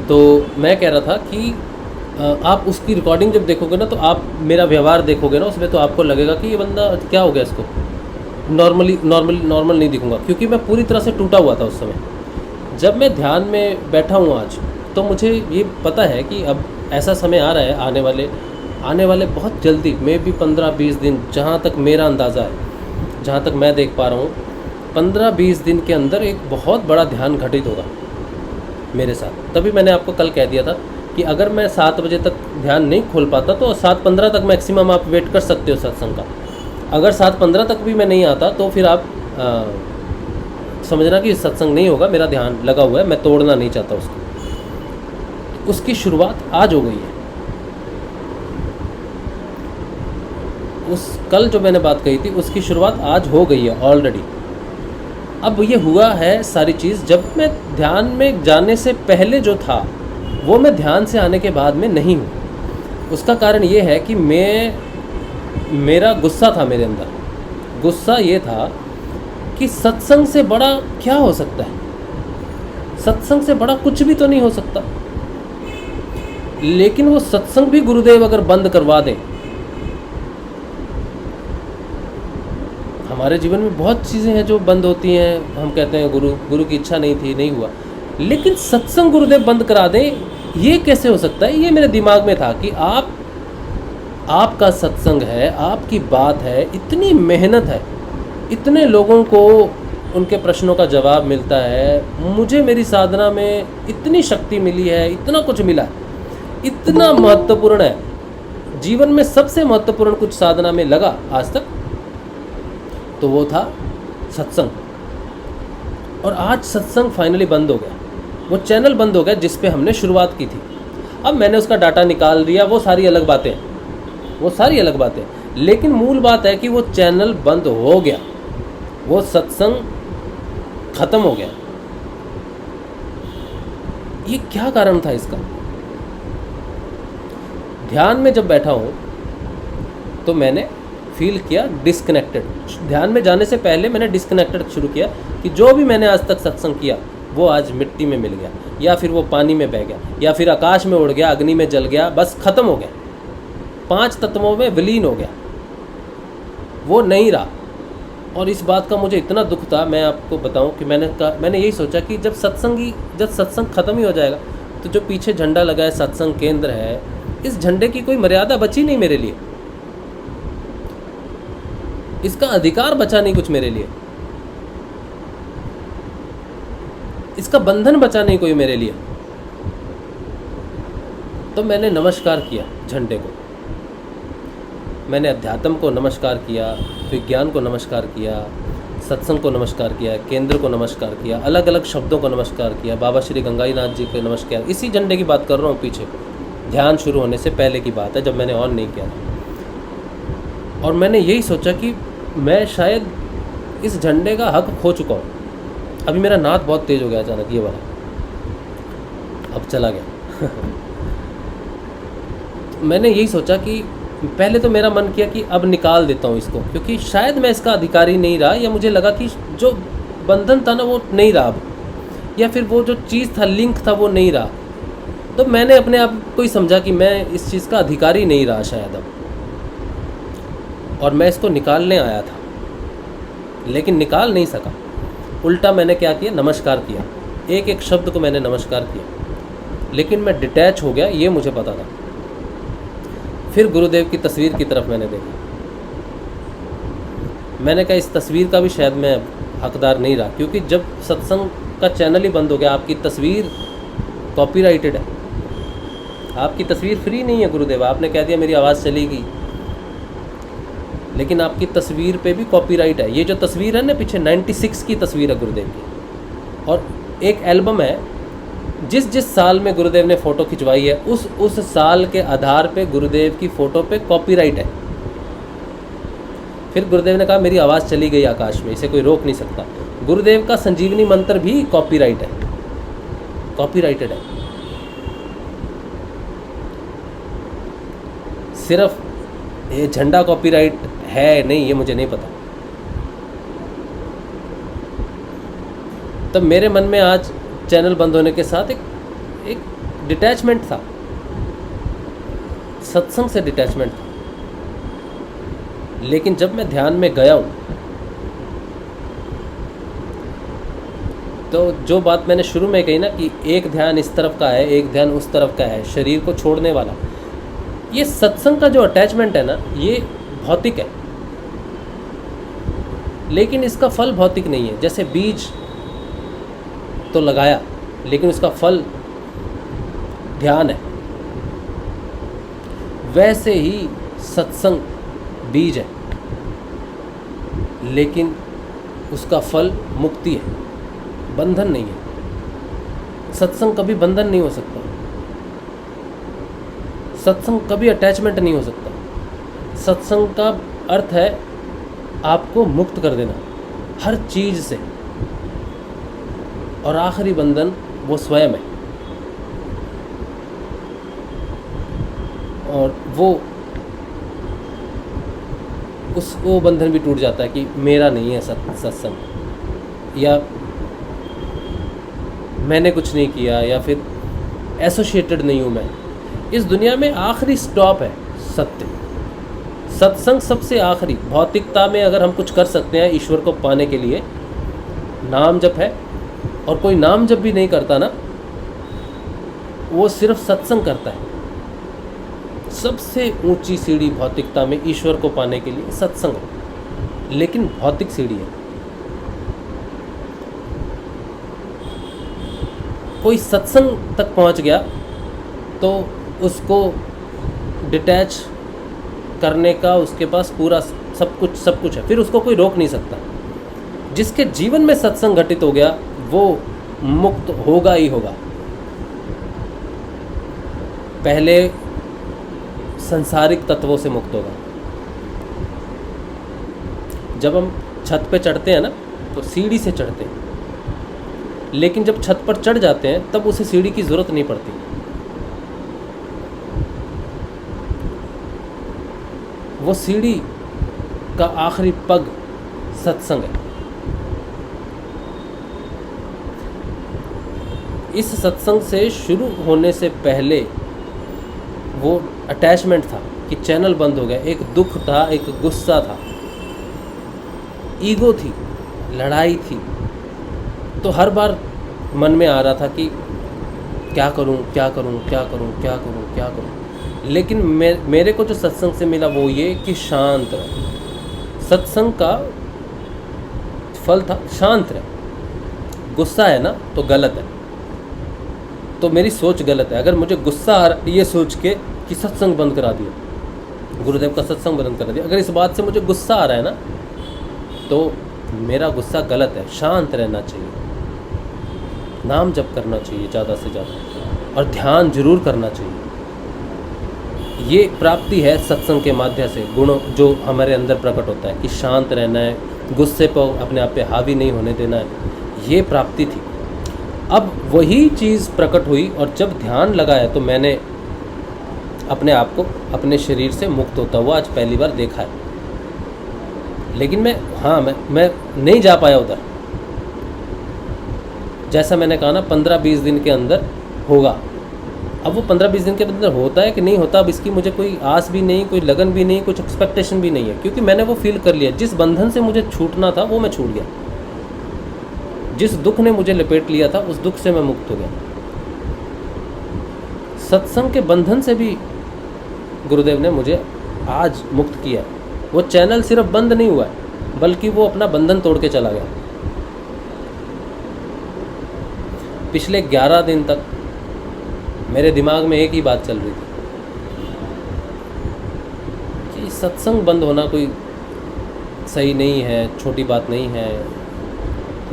तो मैं कह रहा था कि आप उसकी रिकॉर्डिंग जब देखोगे ना, तो आप मेरा व्यवहार देखोगे ना उसमें, तो आपको लगेगा कि ये बंदा क्या हो गया इसको, नॉर्मल नहीं दिखूंगा, क्योंकि मैं पूरी तरह से टूटा हुआ था उस समय। जब मैं ध्यान में बैठा हूँ आज, तो मुझे ये पता है कि अब ऐसा समय आ रहा है, आने वाले बहुत जल्दी, मे भी 15-20 दिन, जहाँ तक मेरा अंदाज़ा है, जहाँ तक मैं देख पा रहा हूँ, 15-20 दिन के अंदर एक बहुत बड़ा ध्यान घटित होगा मेरे साथ। तभी मैंने आपको कल कह दिया था कि अगर मैं 7 बजे तक ध्यान नहीं खोल पाता तो 7:15 तक मैक्सिमम आप वेट कर सकते हो सत्संग का। अगर 7:15 तक भी मैं नहीं आता तो फिर आप समझना कि सत्संग नहीं होगा, मेरा ध्यान लगा हुआ है, मैं तोड़ना नहीं चाहता उसको। उसकी शुरुआत आज हो गई है। उस कल जो मैंने बात कही थी उसकी शुरुआत आज हो गई है ऑलरेडी। अब ये हुआ है सारी चीज़, जब मैं ध्यान में जाने से पहले जो था वो मैं ध्यान से आने के बाद में नहीं हूँ। उसका कारण ये है कि मेरा गुस्सा था मेरे अंदर। गुस्सा ये था कि सत्संग से बड़ा क्या हो सकता है, सत्संग से बड़ा कुछ भी तो नहीं हो सकता। लेकिन वो सत्संग भी गुरुदेव अगर बंद करवा दें, हमारे जीवन में बहुत चीज़ें हैं जो बंद होती हैं, हम कहते हैं गुरु की इच्छा नहीं थी, नहीं हुआ, लेकिन सत्संग गुरुदेव बंद करा दें, ये कैसे हो सकता है? ये मेरे दिमाग में था कि आपका सत्संग है, आपकी बात है, इतनी मेहनत है, इतने लोगों को उनके प्रश्नों का जवाब मिलता है, मुझे मेरी साधना में इतनी शक्ति मिली है, इतना कुछ मिला है, इतना महत्वपूर्ण है, जीवन में सबसे महत्वपूर्ण कुछ साधना में लगा आज तक, तो वो था सत्संग। और आज सत्संग फाइनली बंद हो गया, वो चैनल बंद हो गया जिस पे हमने शुरुआत की थी। अब मैंने उसका डाटा निकाल लिया, वो सारी अलग बातें, वो सारी अलग बातें, लेकिन मूल बात है कि वो चैनल बंद हो गया, वो सत्संग खत्म हो गया। ये क्या कारण था इसका? ध्यान में जब बैठा हूँ तो मैंने फील किया डिस्कनेक्टेड। ध्यान में जाने से पहले मैंने डिस्कनेक्टेड शुरू किया कि जो भी मैंने आज तक सत्संग किया वो आज मिट्टी में मिल गया, या फिर वो पानी में बह गया, या फिर आकाश में उड़ गया, अग्नि में जल गया, बस खत्म हो गया, 5 तत्वों में विलीन हो गया, वो नहीं रहा। और इस बात का मुझे इतना दुख था, मैं आपको बताऊं कि मैंने यही सोचा कि जब सत्संग खत्म ही हो जाएगा तो जो पीछे झंडा लगा है, सत्संग केंद्र है, इस झंडे की कोई मर्यादा बची नहीं मेरे लिए, इसका अधिकार बचा नहीं कुछ मेरे लिए, इसका बंधन बचा नहीं कोई मेरे लिए। तो मैंने नमस्कार किया झंडे को, मैंने अध्यात्म को नमस्कार किया, विज्ञान को नमस्कार किया, सत्संग को नमस्कार किया, केंद्र को नमस्कार किया, अलग अलग शब्दों को नमस्कार किया, बाबा श्री गंगाईनाथ जी को नमस्कार। इसी झंडे की बात कर रहा हूँ, पीछे ध्यान शुरू होने से पहले की बात है, जब मैंने ऑन नहीं किया था। और मैंने यही सोचा कि मैं शायद इस झंडे का हक खो चुका हूँ। अभी मेरा नाद बहुत तेज हो गया अचानक, ये वाला अब चला गया। मैंने यही सोचा कि पहले तो मेरा मन किया कि अब निकाल देता हूँ इसको, क्योंकि शायद मैं इसका अधिकारी नहीं रहा, या मुझे लगा कि जो बंधन था ना वो नहीं रहा अब, या फिर वो जो चीज़ था, लिंक था, वो नहीं रहा। तो मैंने अपने आप को ही समझा कि मैं इस चीज़ का अधिकारी नहीं रहा शायद अब, और मैं इसको निकालने आया था, लेकिन निकाल नहीं सका। उल्टा मैंने क्या किया, नमस्कार किया, एक एक शब्द को मैंने नमस्कार किया, लेकिन मैं डिटैच हो गया, ये मुझे पता था। फिर गुरुदेव की तस्वीर की तरफ मैंने देखा, मैंने कहा इस तस्वीर का भी शायद मैं हकदार नहीं रहा, क्योंकि जब सत्संग का चैनल ही बंद हो गया, आपकी तस्वीर कॉपीराइटेड है, आपकी तस्वीर फ्री नहीं है गुरुदेव, आपने कह दिया मेरी आवाज़ चलेगी, लेकिन आपकी तस्वीर पे भी कॉपीराइट है। ये जो तस्वीर है ना पीछे, 96 की तस्वीर है गुरुदेव की, और एक एल्बम है, जिस साल में गुरुदेव ने फ़ोटो खिंचवाई है उस साल के आधार पे गुरुदेव की फ़ोटो पे कॉपीराइट है। फिर गुरुदेव ने कहा मेरी आवाज़ चली गई आकाश में, इसे कोई रोक नहीं सकता। गुरुदेव का संजीवनी मंत्र भी कॉपीराइट है, कॉपीराइटेड है। सिर्फ ये झंडा कॉपीराइट है नहीं, ये मुझे नहीं पता। तब मेरे मन में आज चैनल बंद होने के साथ एक डिटैचमेंट था, सत्संग से डिटैचमेंट था। लेकिन जब मैं ध्यान में गया हूँ तो जो बात मैंने शुरू में कही ना कि एक ध्यान इस तरफ का है, एक ध्यान उस तरफ का है, शरीर को छोड़ने वाला, ये सत्संग का जो अटैचमेंट है ना, ये भौतिक है, लेकिन इसका फल भौतिक नहीं है। जैसे बीज तो लगाया, लेकिन उसका फल ध्यान है, वैसे ही सत्संग बीज है, लेकिन उसका फल मुक्ति है, बंधन नहीं है। सत्संग कभी बंधन नहीं हो सकता, सत्संग कभी अटैचमेंट नहीं हो सकता। सत्संग का अर्थ है आपको मुक्त कर देना हर चीज़ से, और आखिरी बंधन वो स्वयं है, और वो बंधन भी टूट जाता है कि मेरा नहीं है सत्संग, या मैंने कुछ नहीं किया, या फिर एसोसिएटेड नहीं हूँ मैं। इस दुनिया में आखिरी स्टॉप है सत्य, सत्संग सबसे आखिरी। भौतिकता में अगर हम कुछ कर सकते हैं ईश्वर को पाने के लिए, नाम जप है, और कोई नाम जप भी नहीं करता ना, वो सिर्फ सत्संग करता है। सबसे ऊंची सीढ़ी भौतिकता में ईश्वर को पाने के लिए सत्संग है, लेकिन भौतिक सीढ़ी है। कोई सत्संग तक पहुंच गया तो उसको डिटैच करने का उसके पास पूरा सब कुछ है, फिर उसको कोई रोक नहीं सकता। जिसके जीवन में सत्संग घटित हो गया वो मुक्त होगा ही होगा। पहले सांसारिक तत्वों से मुक्त होगा। जब हम छत पे चढ़ते हैं ना तो सीढ़ी से चढ़ते हैं, लेकिन जब छत पर चढ़ जाते हैं तब उसे सीढ़ी की ज़रूरत नहीं पड़ती। वो सीढ़ी का आखिरी पग सत्संग है। इस सत्संग से शुरू होने से पहले वो अटैचमेंट था कि चैनल बंद हो गया। एक दुख था, एक गुस्सा था, ईगो थी, लड़ाई थी। तो हर बार मन में आ रहा था कि क्या करूं, क्या करूं, क्या करूं, क्या करूं, क्या करूं। लेकिन मेरे को जो सत्संग से मिला वो ये कि शांत रहो। सत्संग का फल था शांत रहो। गुस्सा है ना तो गलत है, तो मेरी सोच गलत है। अगर मुझे गुस्सा आ रहा ये सोच के कि सत्संग बंद करा दिया, गुरुदेव का सत्संग बंद करा दिया, अगर इस बात से मुझे गुस्सा आ रहा है ना तो मेरा गुस्सा गलत है। शांत रहना चाहिए, नाम जप करना चाहिए ज़्यादा से ज़्यादा, और ध्यान जरूर करना चाहिए। ये प्राप्ति है सत्संग के माध्यम से। गुण जो हमारे अंदर प्रकट होता है कि शांत रहना है, गुस्से पर अपने आप पे हावी नहीं होने देना है, ये प्राप्ति थी। अब वही चीज़ प्रकट हुई और जब ध्यान लगाया तो मैंने अपने आप को अपने शरीर से मुक्त होता हुआ आज पहली बार देखा है। लेकिन मैं नहीं जा पाया उधर। जैसा मैंने कहा ना 15-20 दिन के अंदर होगा। अब वो 15-20 दिन के अंदर होता है कि नहीं होता, अब इसकी मुझे कोई आस भी नहीं, कोई लगन भी नहीं, कुछ एक्सपेक्टेशन भी नहीं है, क्योंकि मैंने वो फील कर लिया। जिस बंधन से मुझे छूटना था वो मैं छूट गया। जिस दुख ने मुझे लपेट लिया था उस दुख से मैं मुक्त हो गया। सत्संग के बंधन से भी गुरुदेव ने मुझे आज मुक्त किया। वो चैनल सिर्फ बंद नहीं हुआ है, बल्कि वो अपना बंधन तोड़ के चला गया। पिछले 11 दिन तक मेरे दिमाग में एक ही बात चल रही थी कि सत्संग बंद होना कोई सही नहीं है, छोटी बात नहीं है।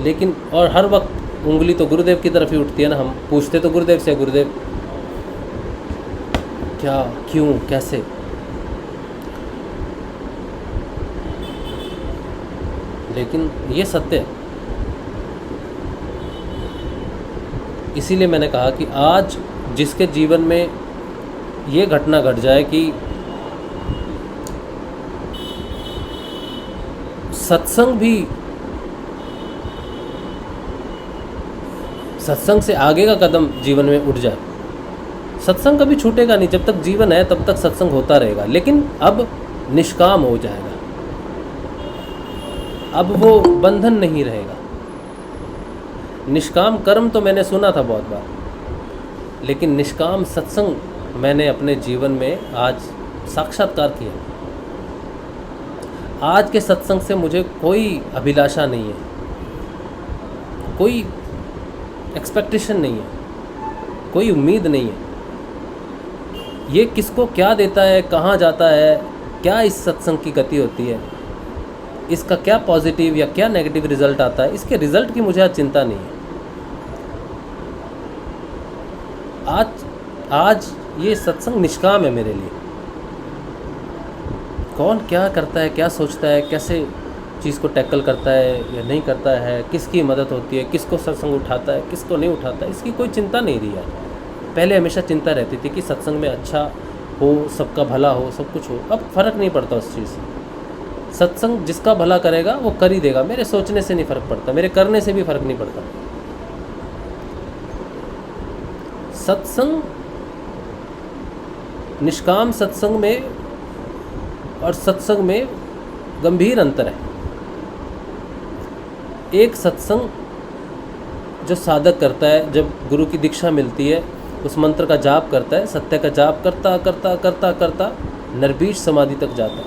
लेकिन और हर वक्त उंगली तो गुरुदेव की तरफ ही उठती है ना। हम पूछते तो गुरुदेव से, गुरुदेव क्या, क्यों, कैसे। लेकिन ये सत्य है। इसीलिए मैंने कहा कि आज जिसके जीवन में ये घटना घट जाए कि सत्संग से आगे का कदम जीवन में उठ जाए। सत्संग कभी छूटेगा नहीं, जब तक जीवन है तब तक सत्संग होता रहेगा। लेकिन अब निष्काम हो जाएगा, अब वो बंधन नहीं रहेगा। निष्काम कर्म तो मैंने सुना था बहुत बार, लेकिन निष्काम सत्संग मैंने अपने जीवन में आज साक्षात्कार किया। आज के सत्संग से मुझे कोई अभिलाषा नहीं है, कोई एक्सपेक्टेशन नहीं है, कोई उम्मीद नहीं है। ये किसको क्या देता है, कहाँ जाता है, क्या इस सत्संग की गति होती है, इसका क्या पॉजिटिव या क्या नेगेटिव रिजल्ट आता है, इसके रिजल्ट की मुझे आज चिंता नहीं है। आज ये सत्संग निष्काम है मेरे लिए। कौन क्या करता है, क्या सोचता है, कैसे चीज़ को टैकल करता है या नहीं करता है, किसकी मदद होती है, किसको सत्संग उठाता है, किसको नहीं उठाता है, इसकी कोई चिंता नहीं रही है। पहले हमेशा चिंता रहती थी कि सत्संग में अच्छा हो, सबका भला हो, सब कुछ हो। अब फ़र्क नहीं पड़ता उस चीज़ से। सत्संग जिसका भला करेगा वो कर ही देगा। मेरे सोचने से नहीं फ़र्क पड़ता, मेरे करने से भी फ़र्क नहीं पड़ता। सत्संग, निष्काम सत्संग में और सत्संग में गंभीर अंतर है। एक सत्संग जो साधक करता है, जब गुरु की दीक्षा मिलती है, उस मंत्र का जाप करता है, सत्य का जाप करता करता करता करता निर्बीज समाधि तक जाता है।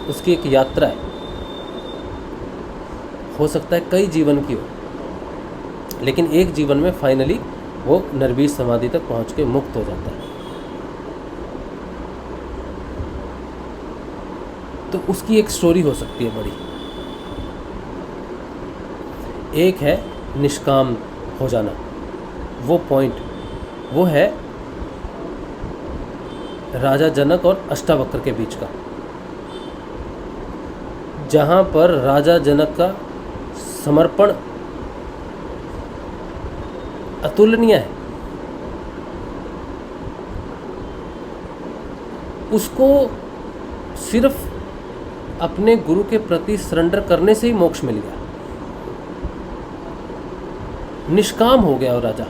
उसकी एक यात्रा है, हो सकता है कई जीवन की हो, लेकिन एक जीवन में फाइनली वो निर्बीज समाधि तक पहुंच के मुक्त हो जाता है। तो उसकी एक स्टोरी हो सकती है बड़ी। एक है निष्काम हो जाना, वो पॉइंट वो है राजा जनक और अष्टावक्र के बीच का, जहाँ पर राजा जनक का समर्पण अतुलनीय है। उसको सिर्फ अपने गुरु के प्रति सरेंडर करने से ही मोक्ष मिल गया, निष्काम हो गया। और राजा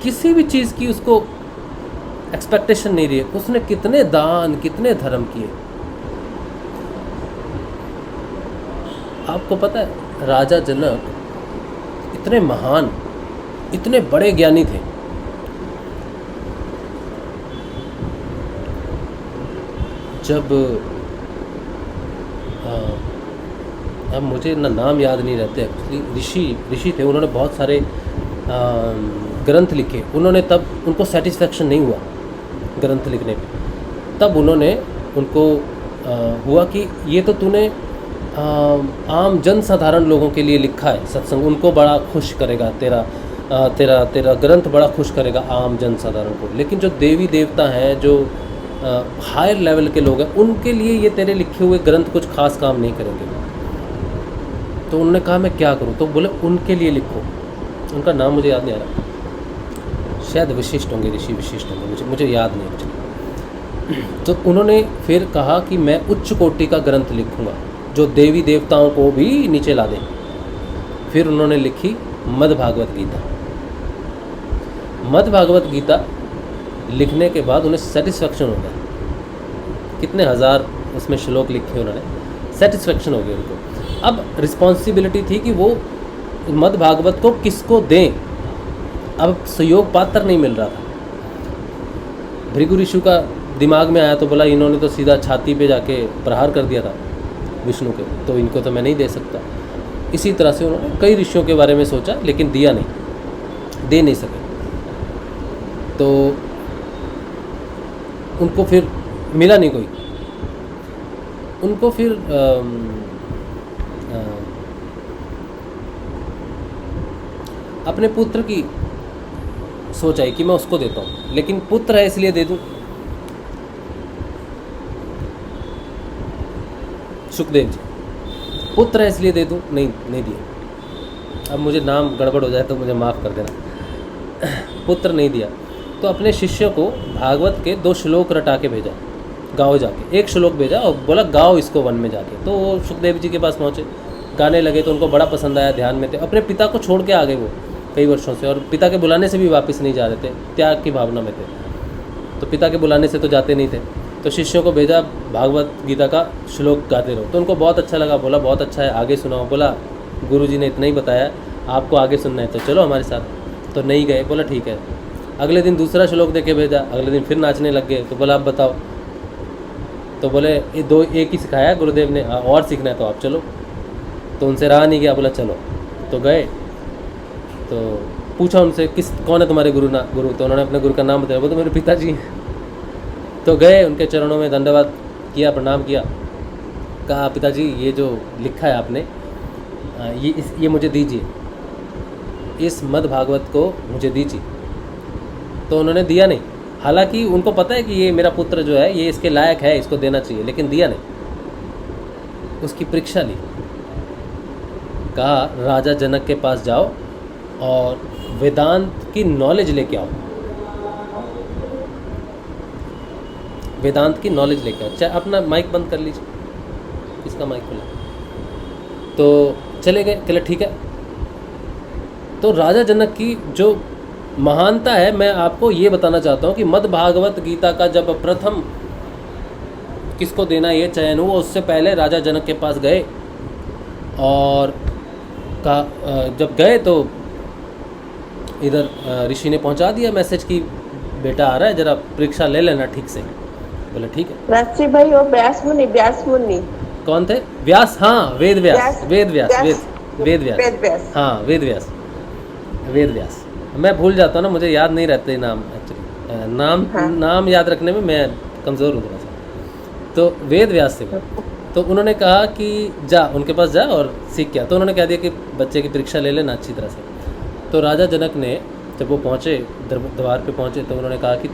किसी भी चीज़ की उसको एक्सपेक्टेशन नहीं रही। उसने कितने दान, कितने धर्म किए। आपको पता है राजा जनक इतने महान, इतने बड़े ज्ञानी थे। जब अब मुझे ना नाम याद नहीं रहते, एक्चुअली ऋषि थे, उन्होंने बहुत सारे ग्रंथ लिखे। उन्होंने तब उनको सेटिस्फैक्शन नहीं हुआ ग्रंथ लिखने पे। तब उन्होंने उनको हुआ कि ये तो तूने आम जन साधारण लोगों के लिए लिखा है सत्संग, उनको बड़ा खुश करेगा, तेरा ग्रंथ बड़ा खुश करेगा आम जन साधारण को। लेकिन जो देवी देवता हैं, जो हायर लेवल के लोग हैं, उनके लिए ये तेरे लिखे हुए ग्रंथ कुछ खास काम नहीं करेंगे। तो उन्होंने कहा मैं क्या करूं? तो बोले उनके लिए लिखो। उनका नाम मुझे याद नहीं आ रहा, शायद विशिष्ट होंगे, ऋषि विशिष्ट होंगे, मुझे याद नहीं एक्चुअली। तो उन्होंने फिर कहा कि मैं उच्च कोटि का ग्रंथ लिखूंगा जो देवी देवताओं को भी नीचे ला दे। फिर उन्होंने लिखी मद्भागवत गीता। मद्भागवत गीता लिखने के बाद उन्हें सेटिस्फैक्शन हो गया। कितने हजार उसमें श्लोक लिखे उन्होंने, सेटिस्फैक्शन हो गया उनको। अब रिस्पॉन्सिबिलिटी थी कि वो मद्भागवत को किसको दें। अब सहयोग पात्र नहीं मिल रहा था। भृगु ऋषि का दिमाग में आया तो बोला इन्होंने तो सीधा छाती पे जाके प्रहार कर दिया था विष्णु के, तो इनको तो मैं नहीं दे सकता। इसी तरह से उन्होंने कई ऋषियों के बारे में सोचा, लेकिन दिया नहीं, दे नहीं सके। तो उनको फिर मिला नहीं कोई। उनको फिर अपने पुत्र की सोच आई कि मैं उसको देता हूँ, लेकिन पुत्र है इसलिए दे दूँ। सुखदेव जी, पुत्र है इसलिए दे दूँ, नहीं दिया। अब मुझे नाम गड़बड़ हो जाए तो मुझे माफ़ कर देना। पुत्र नहीं दिया तो अपने शिष्य को भागवत के 2 श्लोक रटा के भेजा, गाओ जाके। 1 श्लोक भेजा और बोला गाओ इसको वन में जाके। तो वो सुखदेव जी के पास पहुँचे, गाने लगे तो उनको बड़ा पसंद आया, ध्यान में थे। अपने पिता को छोड़ के आ गए वो कई वर्षों से, और पिता के बुलाने से भी वापस नहीं जा रहे थे, त्याग की भावना में थे। तो पिता के बुलाने से तो जाते नहीं थे। तो शिष्यों को भेजा भागवत गीता का श्लोक गाते रहो। तो उनको बहुत अच्छा लगा, बोला बहुत अच्छा है, आगे सुनाओ। बोला गुरुजी ने इतना ही बताया, आपको आगे सुनना है तो चलो हमारे साथ। तो नहीं गए। बोला ठीक है। अगले दिन दूसरा श्लोक देके भेजा, अगले दिन फिर नाचने लग गए। तो बोला आप बताओ। तो बोले ये 2 एक ही सिखाया गुरुदेव ने, और सीखना है तो आप चलो। तो उनसे रहा नहीं गया, बोला चलो। तो गए। तो पूछा उनसे कौन है तुम्हारे गुरु? तो उन्होंने अपने गुरु का नाम बताया। वो तो मेरे पिताजी हैं। तो गए, उनके चरणों में दंडवत किया, प्रणाम किया। कहा पिताजी ये जो लिखा है आपने, ये मुझे दीजिए, इस मद्भागवत को मुझे दीजिए। तो उन्होंने दिया नहीं। हालांकि उनको पता है कि ये मेरा पुत्र जो है ये इसके लायक है, इसको देना चाहिए, लेकिन दिया नहीं। उसकी परीक्षा ली। कहा राजा जनक के पास जाओ और वेदांत की नॉलेज लेके आओ, वेदांत की नॉलेज लेके आओ। चाहे अपना माइक बंद कर लीजिए, इसका माइक खुला। तो चले गए, चले ठीक है। तो राजा जनक की जो महानता है, मैं आपको ये बताना चाहता हूँ कि मद्भागवत गीता का जब प्रथम किसको देना ये चयन हुआ, उससे पहले राजा जनक के पास गए और जब गए तो इधर ऋषि ने पहुंचा दिया मैसेज कि बेटा आ रहा है, जरा परीक्षा ले लेना ठीक से। बोले ठीक है। राष्ट्रीय भाई और व्यास मुनि कौन थे? व्यास, हाँ वेद व्यास। हाँ वेद व्यास। मैं भूल जाता हूँ ना, मुझे याद नहीं रहते नाम एक्चुअली। नाम याद रखने में मैं कमज़ोर हूँ थोड़ा सा। तो वेद व्यास थे। तो उन्होंने कहा कि जा उनके पास जा और सीख क्या। तो उन्होंने कह दिया कि बच्चे की परीक्षा ले लेना अच्छी तरह से। तो राजा जनक ने जब वो पहुँचे, द्वार पे पहुँचे, तो उन्होंने कहा कि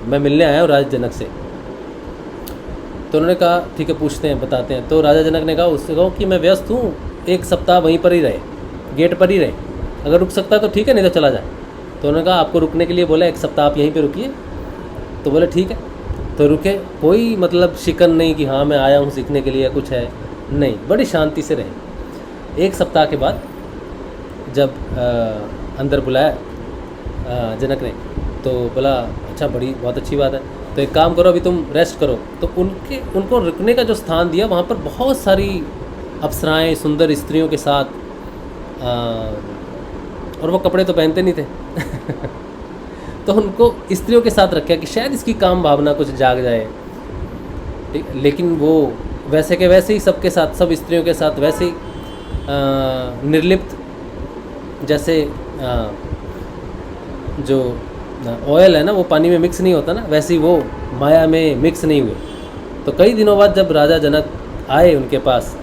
मैं मिलने आया हूँ राजा जनक से। तो उन्होंने कहा ठीक है, पूछते हैं, बताते हैं। तो राजा जनक ने कहा उससे कहो कि मैं व्यस्त हूँ, 1 सप्ताह वहीं पर ही रहे, गेट पर ही रहे, अगर रुक सकता तो ठीक है, नहीं तो चला जाए। तो उन्होंने कहा आपको रुकने के लिए बोला, 1 सप्ताह आप यहीं पे रुकिए। तो बोले ठीक है। तो रुके, कोई मतलब शिकन नहीं कि हाँ मैं आया हूँ सीखने के लिए, कुछ है नहीं, बड़ी शांति से रहे। 1 सप्ताह के बाद जब अंदर बुलाया जनक ने, तो बोला अच्छा, बहुत अच्छी बात है, तो एक काम करो, अभी तुम रेस्ट करो। तो उनको रुकने का जो स्थान दिया, वहाँ पर बहुत सारी अप्सराएं सुंदर स्त्रियों के साथ, और वो कपड़े तो पहनते नहीं थे तो उनको स्त्रियों के साथ रखा कि शायद इसकी काम भावना कुछ जाग जाए। ठीक, लेकिन वो वैसे के वैसे ही सबके साथ, सब स्त्रियों के साथ वैसे ही निर्लिप्त, जैसे जो ऑयल है ना वो पानी में मिक्स नहीं होता ना, वैसे ही वो माया में मिक्स नहीं हुए। तो कई दिनों बाद जब राजा जनक आए उनके पास,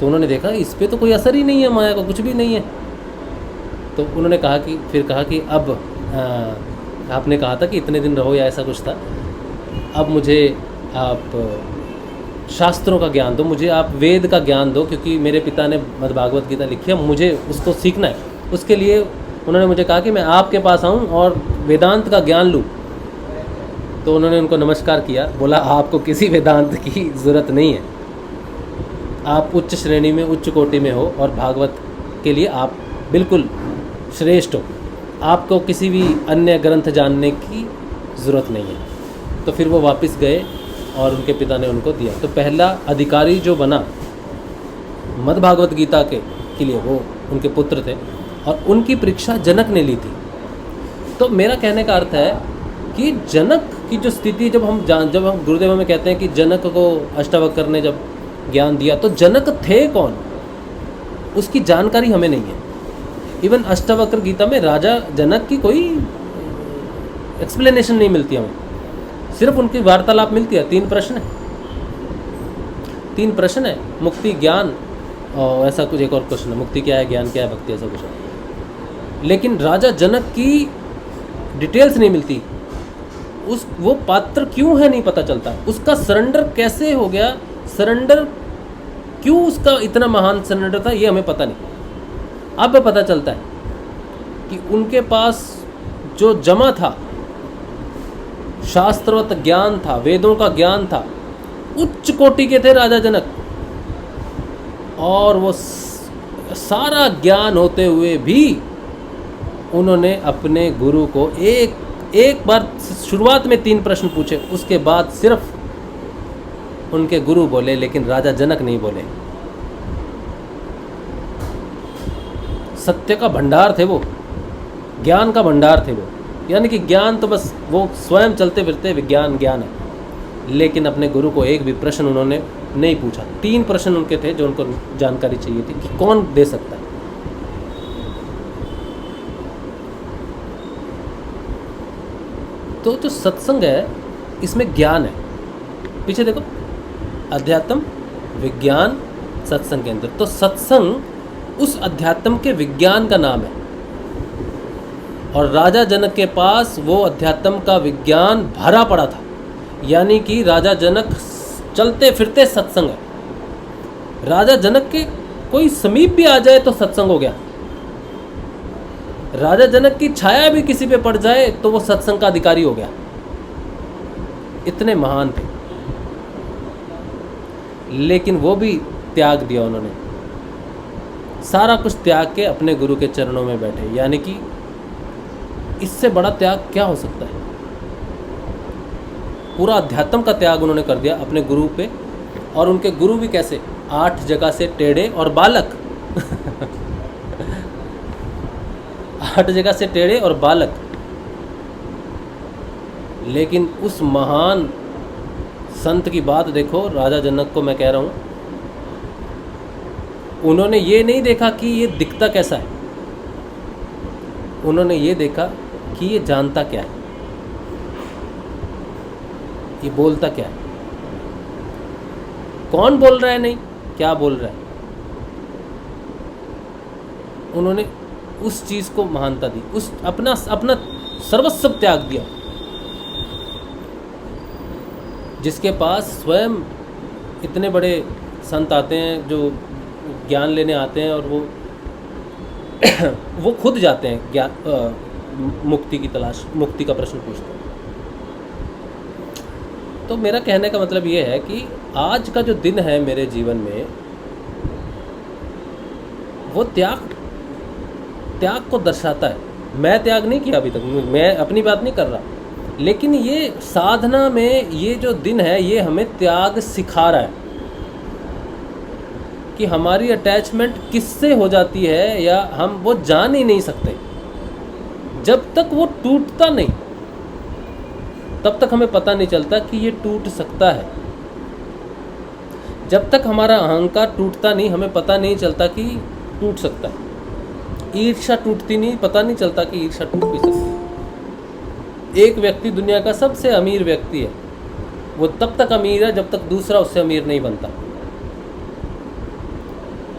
तो उन्होंने देखा इस पे तो कोई असर ही नहीं है, माया का कुछ भी नहीं है। तो उन्होंने कहा कि अब आपने कहा था कि इतने दिन रहो या ऐसा कुछ था, अब मुझे आप शास्त्रों का ज्ञान दो, मुझे आप वेद का ज्ञान दो, क्योंकि मेरे पिता ने मद्भागवत गीता लिखी है, मुझे उसको सीखना है। उसके लिए उन्होंने मुझे कहा कि मैं आपके पास आऊँ और वेदांत का ज्ञान लूँ। तो उन्होंने उनको नमस्कार किया, बोला आपको किसी वेदांत की ज़रूरत नहीं है, आप उच्च श्रेणी में, उच्च कोटि में हो, और भागवत के लिए आप बिल्कुल श्रेष्ठ हो, आपको किसी भी अन्य ग्रंथ जानने की ज़रूरत नहीं है। तो फिर वो वापस गए और उनके पिता ने उनको दिया। तो पहला अधिकारी जो बना मद्भागवत गीता के लिए वो उनके पुत्र थे, और उनकी परीक्षा जनक ने ली थी। तो मेरा कहने का अर्थ है कि जनक की जो स्थिति, जब हम गुरुदेव हमें कहते हैं कि जनक को अष्टावक्र ने जब ज्ञान दिया, तो जनक थे कौन, उसकी जानकारी हमें नहीं है। इवन अष्टावक्र गीता में राजा जनक की कोई एक्सप्लेनेशन नहीं मिलती हमें, सिर्फ उनकी वार्तालाप मिलती है। 3 प्रश्न है, मुक्ति, ज्ञान और ऐसा कुछ, एक और क्वेश्चन है, मुक्ति क्या है, ज्ञान क्या है, भक्ति, ऐसा कुछ है। लेकिन राजा जनक की डिटेल्स नहीं मिलती, वो पात्र क्यों है नहीं पता चलता, उसका सरेंडर कैसे हो गया, सरेंडर क्यों उसका इतना महान सरेंडर था, ये हमें पता नहीं। अब पता चलता है कि उनके पास जो जमा था, शास्त्रवत ज्ञान था, वेदों का ज्ञान था, उच्च कोटि के थे राजा जनक, और वो सारा ज्ञान होते हुए भी उन्होंने अपने गुरु को एक बार शुरुआत में 3 प्रश्न पूछे, उसके बाद सिर्फ उनके गुरु बोले, लेकिन राजा जनक नहीं बोले। सत्य का भंडार थे वो, ज्ञान का भंडार थे वो, यानी कि ज्ञान तो बस वो स्वयं चलते फिरते विज्ञान ज्ञान है, लेकिन अपने गुरु को एक भी प्रश्न उन्होंने नहीं पूछा। 3 प्रश्न उनके थे जो उनको जानकारी चाहिए थी कि कौन दे सकता है। तो जो सत्संग है इसमें ज्ञान है, पीछे देखो, अध्यात्म, विज्ञान, सत्संग के अंदर। तो सत्संग उस अध्यात्म के विज्ञान का नाम है, और राजा जनक के पास वो अध्यात्म का विज्ञान भरा पड़ा था, यानी कि राजा जनक चलते फिरते सत्संग है। राजा जनक के कोई समीप भी आ जाए तो सत्संग हो गया, राजा जनक की छाया भी किसी पे पड़ जाए तो वो सत्संग का अधिकारी हो गया, इतने महान थे। लेकिन वो भी त्याग दिया उन्होंने, सारा कुछ त्याग के अपने गुरु के चरणों में बैठे, यानी कि इससे बड़ा त्याग क्या हो सकता है। पूरा अध्यात्म का त्याग उन्होंने कर दिया अपने गुरु पे, और उनके गुरु भी कैसे, 8 जगह से टेढ़े और बालक 8 जगह से टेढ़े और बालक। लेकिन उस महान संत की बात देखो, राजा जनक को मैं कह रहा हूँ, उन्होंने ये नहीं देखा कि ये दिखता कैसा है, उन्होंने ये देखा कि ये जानता क्या है, ये बोलता क्या है। कौन बोल रहा है नहीं, क्या बोल रहा है। उन्होंने उस चीज़ को महानता दी, उस अपना सर्वस्व त्याग दिया। जिसके पास स्वयं इतने बड़े संत आते हैं जो ज्ञान लेने आते हैं, और वो खुद जाते हैं ज्ञान मुक्ति की तलाश, मुक्ति का प्रश्न पूछते हैं। तो मेरा कहने का मतलब ये है कि आज का जो दिन है मेरे जीवन में, वो त्याग को दर्शाता है। मैं त्याग नहीं किया अभी तक, मैं अपनी बात नहीं कर रहा, लेकिन ये साधना में ये जो दिन है ये हमें त्याग सिखा रहा है कि हमारी अटैचमेंट किससे हो जाती है, या हम वो जान ही नहीं सकते। जब तक वो टूटता नहीं तब तक हमें पता नहीं चलता कि ये टूट सकता है। जब तक हमारा अहंकार टूटता नहीं हमें पता नहीं चलता कि टूट सकता है। ईर्ष्या टूटती नहीं, पता नहीं चलता कि ईर्ष्या टूट भी सकती है। एक व्यक्ति दुनिया का सबसे अमीर व्यक्ति है, वो तब तक अमीर है जब तक दूसरा उससे अमीर नहीं बनता,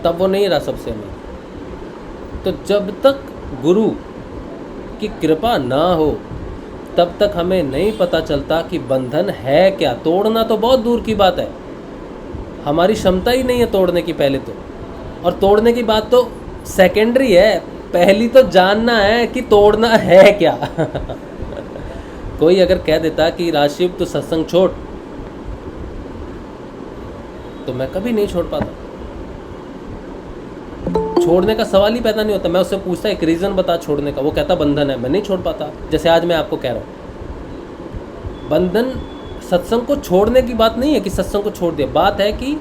तब वो नहीं रहा सबसे अमीर। तो जब तक गुरु की कृपा ना हो तब तक हमें नहीं पता चलता कि बंधन है क्या। तोड़ना तो बहुत दूर की बात है, हमारी क्षमता ही नहीं है तोड़ने की पहले तो, और तोड़ने की बात तो सेकेंडरी है, पहली तो जानना है कि तोड़ना है क्या। कोई अगर कह देता कि राशिव तो सत्संग छोड़, तो मैं कभी नहीं छोड़ पाता। छोड़ने का सवाल ही पैदा नहीं होता। मैं उससे पूछता एक रीज़न बता छोड़ने का, वो कहता बंधन है, मैं नहीं छोड़ पाता। जैसे आज मैं आपको कह रहा हूँ, बंधन सत्संग को छोड़ने की बात नहीं है कि सत्संग को छोड़ दिया, बात है कि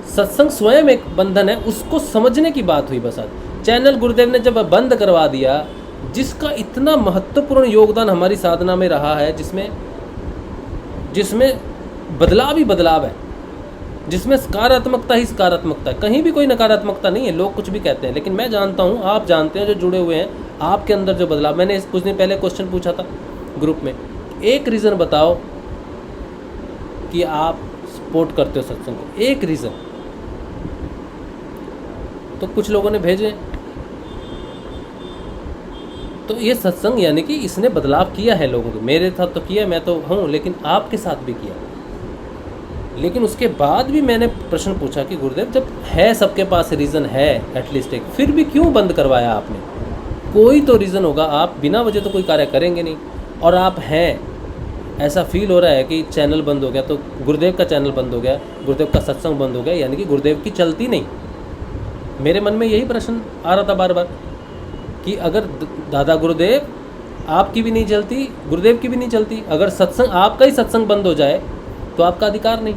सत्संग स्वयं एक बंधन है, उसको समझने की बात हुई बस आज। चैनल गुरुदेव ने जब बंद करवा दिया, जिसका इतना महत्वपूर्ण योगदान हमारी साधना में रहा है, जिसमें बदलाव ही बदलाव है, जिसमें सकारात्मकता ही सकारात्मकता है, कहीं भी कोई नकारात्मकता नहीं है। लोग कुछ भी कहते हैं, लेकिन मैं जानता हूँ, आप जानते हैं जो जुड़े हुए हैं, आपके अंदर जो बदलाव। मैंने कुछ दिन पहले क्वेश्चन पूछा था ग्रुप में, एक रीज़न बताओ कि आप सपोर्ट करते हो सत्संग को, एक रीज़न। तो कुछ लोगों ने भेजे। तो ये सत्संग यानी कि इसने बदलाव किया है लोगों को। मेरे साथ तो किया, मैं तो हूँ, लेकिन आपके साथ भी किया। लेकिन उसके बाद भी मैंने प्रश्न पूछा कि गुरुदेव जब है सबके पास रीज़न है एटलीस्ट एक, फिर भी क्यों बंद करवाया आपने? कोई तो रीज़न होगा, आप बिना वजह तो कोई कार्य करेंगे नहीं। और आप हैं, ऐसा फील हो रहा है कि चैनल बंद हो गया तो गुरुदेव का चैनल बंद हो गया, गुरुदेव का सत्संग बंद हो गया, यानी कि गुरुदेव की चलती नहीं। मेरे मन में यही प्रश्न आ रहा था बार बार कि अगर दादा गुरुदेव आपकी भी नहीं चलती, गुरुदेव की भी नहीं चलती, अगर सत्संग आपका ही सत्संग बंद हो जाए तो आपका अधिकार नहीं।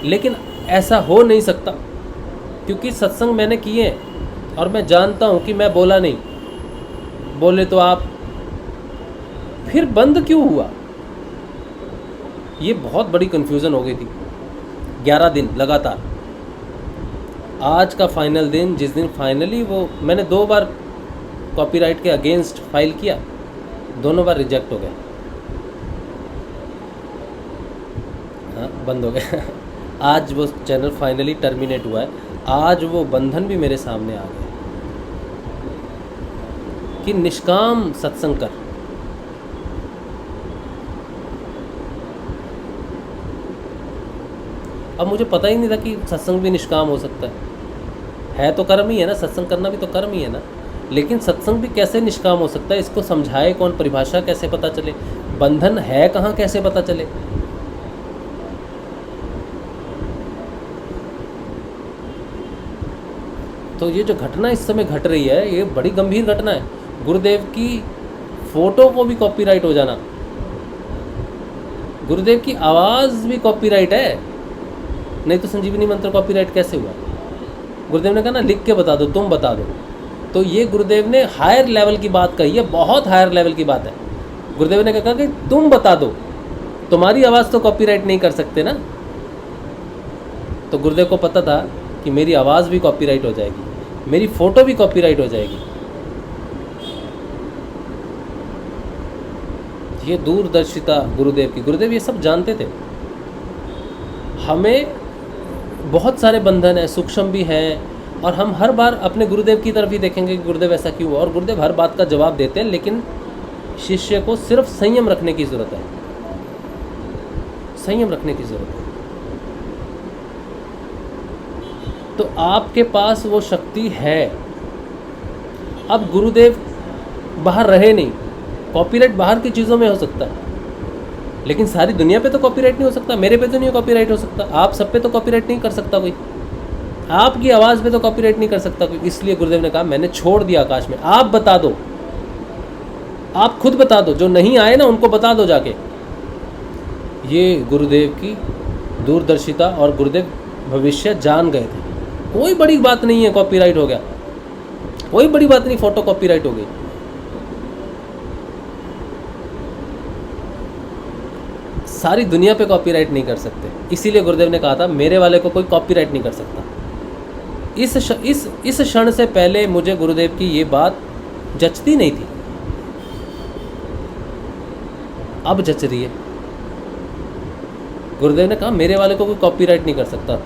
लेकिन ऐसा हो नहीं सकता, क्योंकि सत्संग मैंने किए हैं और मैं जानता हूँ कि मैं बोला नहीं, बोले तो आप, फिर बंद क्यों हुआ? ये बहुत बड़ी कन्फ्यूज़न हो गई थी। 11 दिन लगातार, आज का फाइनल दिन, जिस दिन फाइनली वो, मैंने 2 बार कॉपीराइट के अगेंस्ट फाइल किया, दोनों बार रिजेक्ट हो गया, हाँ बंद हो गया। आज वो चैनल फाइनली टर्मिनेट हुआ है। आज वो बंधन भी मेरे सामने आ गया कि निष्काम सत्संग कर। अब मुझे पता ही नहीं था कि सत्संग भी निष्काम हो सकता है तो कर्म ही है ना, सत्संग करना भी तो कर्म ही है ना। लेकिन सत्संग भी कैसे निष्काम हो सकता है, इसको समझाए कौन, परिभाषा कैसे पता चले, बंधन है कहाँ कैसे पता चले। तो ये जो घटना इस समय घट रही है, ये बड़ी गंभीर घटना है। गुरुदेव की फ़ोटो को भी कॉपीराइट हो जाना, गुरुदेव की आवाज़ भी कॉपीराइट है, नहीं तो संजीवनी मंत्र कॉपीराइट कैसे हुआ? गुरुदेव ने कहा ना, लिख के बता दो, तुम बता दो। तो ये गुरुदेव ने हायर लेवल की बात कही है, बहुत हायर लेवल की बात है। गुरुदेव ने कहा कि तुम बता दो, तुम्हारी आवाज़ तो कॉपीराइट नहीं कर सकते ना। तो गुरुदेव को पता था कि मेरी आवाज़ भी कॉपीराइट हो जाएगी, मेरी फ़ोटो भी कॉपीराइट हो जाएगी। ये दूरदर्शिता गुरुदेव की, गुरुदेव ये सब जानते थे। हमें बहुत सारे बंधन हैं, सूक्ष्म भी हैं, और हम हर बार अपने गुरुदेव की तरफ ही देखेंगे कि गुरुदेव ऐसा क्यों हुआ, और गुरुदेव हर बात का जवाब देते हैं, लेकिन शिष्य को सिर्फ संयम रखने की ज़रूरत है, संयम रखने की ज़रूरत है। तो आपके पास वो शक्ति है। अब गुरुदेव बाहर रहे नहीं, कॉपीराइट बाहर की चीज़ों में हो सकता है, लेकिन सारी दुनिया पे तो कॉपीराइट नहीं हो सकता। मेरे पे तो नहीं कॉपीराइट हो सकता, आप सब पे तो कॉपीराइट नहीं कर सकता कोई, आपकी आवाज़ पे तो कॉपीराइट नहीं कर सकता कोई। इसलिए गुरुदेव ने कहा मैंने छोड़ दिया आकाश में, आप बता दो, आप खुद बता दो, जो नहीं आए ना उनको बता दो जाके। ये गुरुदेव की दूरदर्शिता, और गुरुदेव भविष्य जान गए थे। कोई बड़ी बात नहीं है कॉपीराइट हो गया, कोई बड़ी बात नहीं, फोटो कॉपीराइट हो गई। सारी दुनिया पे कॉपीराइट नहीं कर सकते, इसीलिए गुरुदेव ने कहा था मेरे वाले को कोई कॉपीराइट नहीं कर सकता। इस क्षण से पहले मुझे गुरुदेव की ये बात जचती नहीं थी, अब जच रही है। गुरुदेव ने कहा मेरे वाले को कोई कॉपीराइट नहीं कर सकता।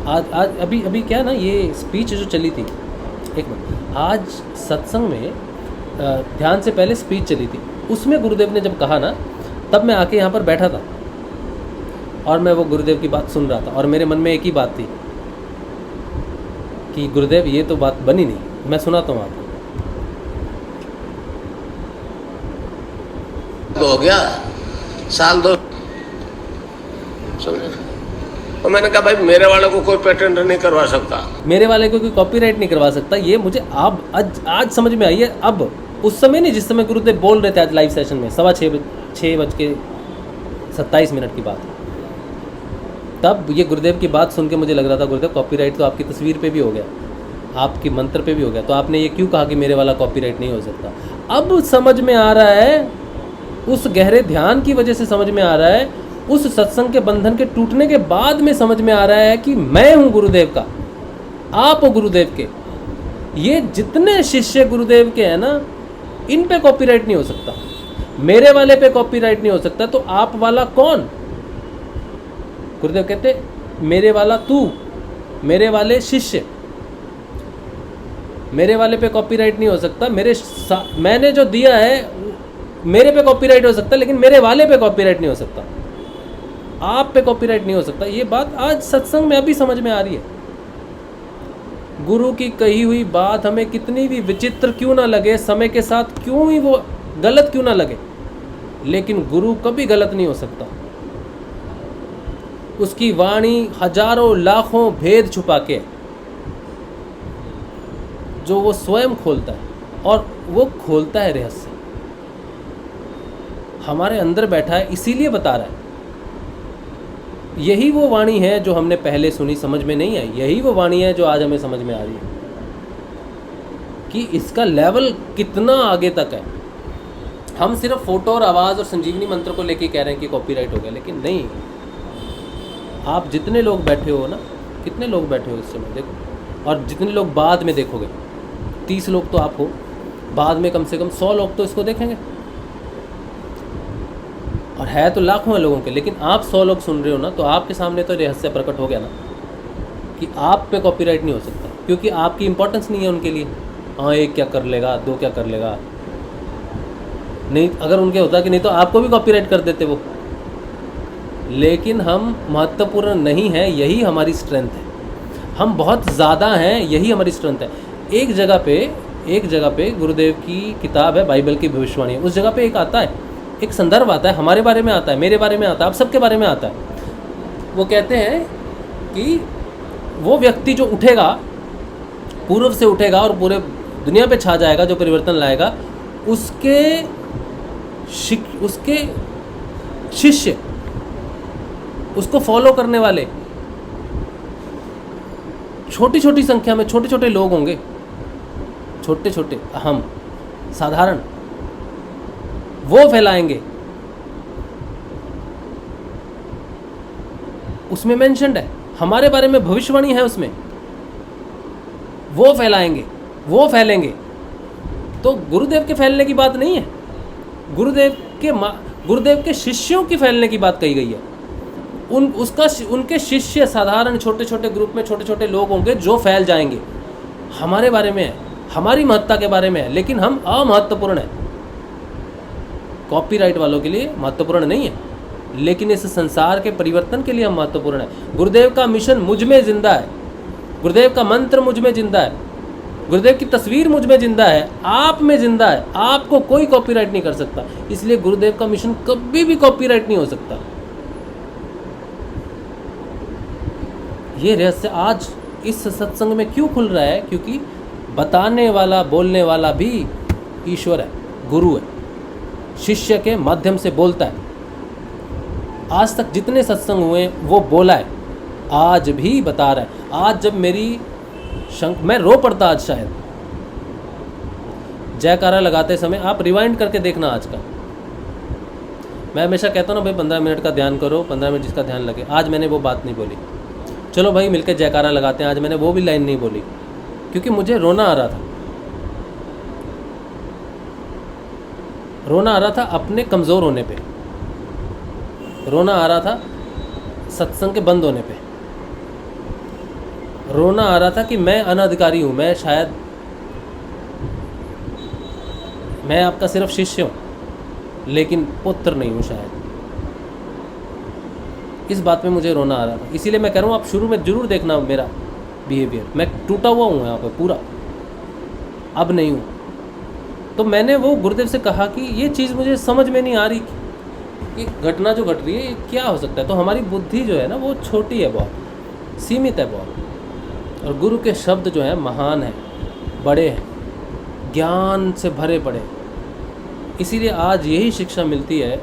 आज अभी क्या ना, ये स्पीच जो चली थी, एक मिनट, आज सत्संग में ध्यान से पहले स्पीच चली थी, उसमें गुरुदेव ने जब कहा ना, तब मैं आके यहाँ पर बैठा था और मैं वो गुरुदेव की बात सुन रहा था, और मेरे मन में एक ही बात थी कि गुरुदेव ये तो बात बनी नहीं। मैं सुनाता हूँ आपको। हो गया साल 2, समझे। और मैंने कहा भाई मेरे वाले को कोई पेटेंट नहीं करवा सकता, मेरे वाले को कोई कॉपीराइट नहीं करवा सकता। ये मुझे आज समझ में आई है। अब उस समय नहीं जिस समय गुरुदेव बोल रहे थे आज लाइव सेशन में, 6:27 की बात, तब ये गुरुदेव की बात सुन के मुझे लग रहा था गुरुदेव कॉपीराइट तो आपकी तस्वीर पे भी हो गया, आपकी मंत्र पे भी हो गया, तो आपने ये क्यों कहा कि मेरे वाला कॉपीराइट नहीं हो सकता। अब समझ में आ रहा है, उस गहरे ध्यान की वजह से समझ में आ रहा है, उस सत्संग के बंधन के टूटने के बाद में समझ में आ रहा है कि मैं हूँ गुरुदेव का, आप हो गुरुदेव के। ये जितने शिष्य गुरुदेव के हैं ना, इन पे कॉपीराइट नहीं हो सकता, मेरे वाले पे कॉपीराइट नहीं हो सकता, तो आप वाला कौन। गुरुदेव कहते मेरे वाला तू, मेरे वाले शिष्य, मेरे वाले पे कॉपीराइट नहीं हो सकता। मैंने जो दिया है मेरे पे कॉपीराइट हो सकता, लेकिन मेरे वाले पे कॉपीराइट नहीं हो सकता, आप पे कॉपीराइट नहीं हो सकता। ये बात आज सत्संग में अभी समझ में आ रही है। गुरु की कही हुई बात हमें कितनी भी विचित्र क्यों ना लगे, समय के साथ क्यों ही वो गलत क्यों ना लगे, लेकिन गुरु कभी गलत नहीं हो सकता। उसकी वाणी हजारों लाखों भेद छुपा के जो वो स्वयं खोलता है, और वो खोलता है रहस्य, हमारे अंदर बैठा है इसीलिए बता रहा है। यही वो वाणी है जो हमने पहले सुनी, समझ में नहीं आई, यही वो वाणी है जो आज हमें समझ में आ रही है कि इसका लेवल कितना आगे तक है। हम सिर्फ फोटो और आवाज़ और संजीवनी मंत्र को लेके कह रहे हैं कि कॉपीराइट हो गया, लेकिन नहीं। आप जितने लोग बैठे हो ना, कितने लोग बैठे हो इस समय देखो, और जितने लोग बाद में देखोगे, 30 लोग तो आप हो, बाद में कम से कम 100 लोग तो इसको देखेंगे, और है तो लाखों लोगों के, लेकिन आप 100 लोग सुन रहे हो ना, तो आपके सामने तो रहस्य प्रकट हो गया ना कि आप पे कॉपीराइट नहीं हो सकता, क्योंकि आपकी इंपॉर्टेंस नहीं है उनके लिए। हाँ, एक क्या कर लेगा, दो क्या कर लेगा, नहीं, अगर उनके होता कि नहीं तो आपको भी कॉपीराइट कर देते वो। लेकिन हम महत्वपूर्ण नहीं है, यही हमारी स्ट्रेंथ है। हम बहुत ज़्यादा हैं, यही हमारी स्ट्रेंथ है। एक जगह पे गुरुदेव की किताब है बाइबल की भविष्यवाणी, उस जगह पे एक आता है, एक संदर्भ आता है, हमारे बारे में आता है, मेरे बारे में आता है, आप सबके बारे में आता है। वो कहते हैं कि वो व्यक्ति जो उठेगा, पूर्व से उठेगा और पूरे दुनिया पे छा जाएगा, जो परिवर्तन लाएगा, उसके शिष्य, उसको फॉलो करने वाले छोटी छोटी संख्या में छोटे छोटे लोग होंगे, छोटे छोटे, हम साधारण, वो फैलाएंगे। उसमें मेंशन्ड है, हमारे बारे में भविष्यवाणी है उसमें, वो फैलाएंगे, वो फैलेंगे। तो गुरुदेव के फैलने की बात नहीं है, गुरुदेव के शिष्यों की फैलने की बात कही गई है। उनके शिष्य साधारण छोटे छोटे ग्रुप में छोटे छोटे लोग होंगे जो फैल जाएंगे, हमारे बारे में है, हमारी महत्ता के बारे में है, लेकिन हम अमहत्वपूर्ण हैं। कॉपीराइट वालों के लिए महत्वपूर्ण नहीं है, लेकिन इस संसार के परिवर्तन के लिए हम महत्वपूर्ण है। गुरुदेव का मिशन मुझ में जिंदा है, गुरुदेव का मंत्र मुझ में जिंदा है, गुरुदेव की तस्वीर मुझ में जिंदा है, आप में जिंदा है। आपको कोई कॉपीराइट नहीं कर सकता, इसलिए गुरुदेव का मिशन कभी भी कॉपीराइट नहीं हो सकता। ये रहस्य आज इस सत्संग में क्यों खुल रहा है? क्योंकि बताने वाला, बोलने वाला भी ईश्वर है, गुरु है, शिष्य के माध्यम से बोलता है। आज तक जितने सत्संग हुए वो बोला है, आज भी बता रहा है। आज जब मेरी मैं रो पड़ता आज शायद जयकारा लगाते समय, आप रिवाइंड करके देखना आज का। मैं हमेशा कहता हूँ ना भाई 15 मिनट का ध्यान करो, 15 मिनट जिसका ध्यान लगे। आज मैंने वो बात नहीं बोली, चलो भाई मिलकर जयकारा लगाते हैं, आज मैंने वो भी लाइन नहीं बोली, क्योंकि मुझे रोना आ रहा था। रोना आ रहा था अपने कमज़ोर होने पे, रोना आ रहा था सत्संग के बंद होने पे, रोना आ रहा था कि मैं अनधिकारी हूँ, मैं शायद मैं आपका सिर्फ शिष्य हूँ लेकिन पुत्र नहीं हूँ शायद। इस बात में मुझे रोना आ रहा था। इसीलिए मैं कह रहा हूँ आप शुरू में जरूर देखना मेरा बिहेवियर। मैं टूटा हुआ हूँ यहाँ पे पूरा, अब नहीं हूँ। तो मैंने वो गुरुदेव से कहा कि ये चीज़ मुझे समझ में नहीं आ रही कि घटना जो घट रही है ये क्या हो सकता है। तो हमारी बुद्धि जो है ना वो छोटी है, बहुत सीमित है बहुत, और गुरु के शब्द जो हैं महान हैं, बड़े हैं, ज्ञान से भरे पड़े। इसीलिए आज यही शिक्षा मिलती है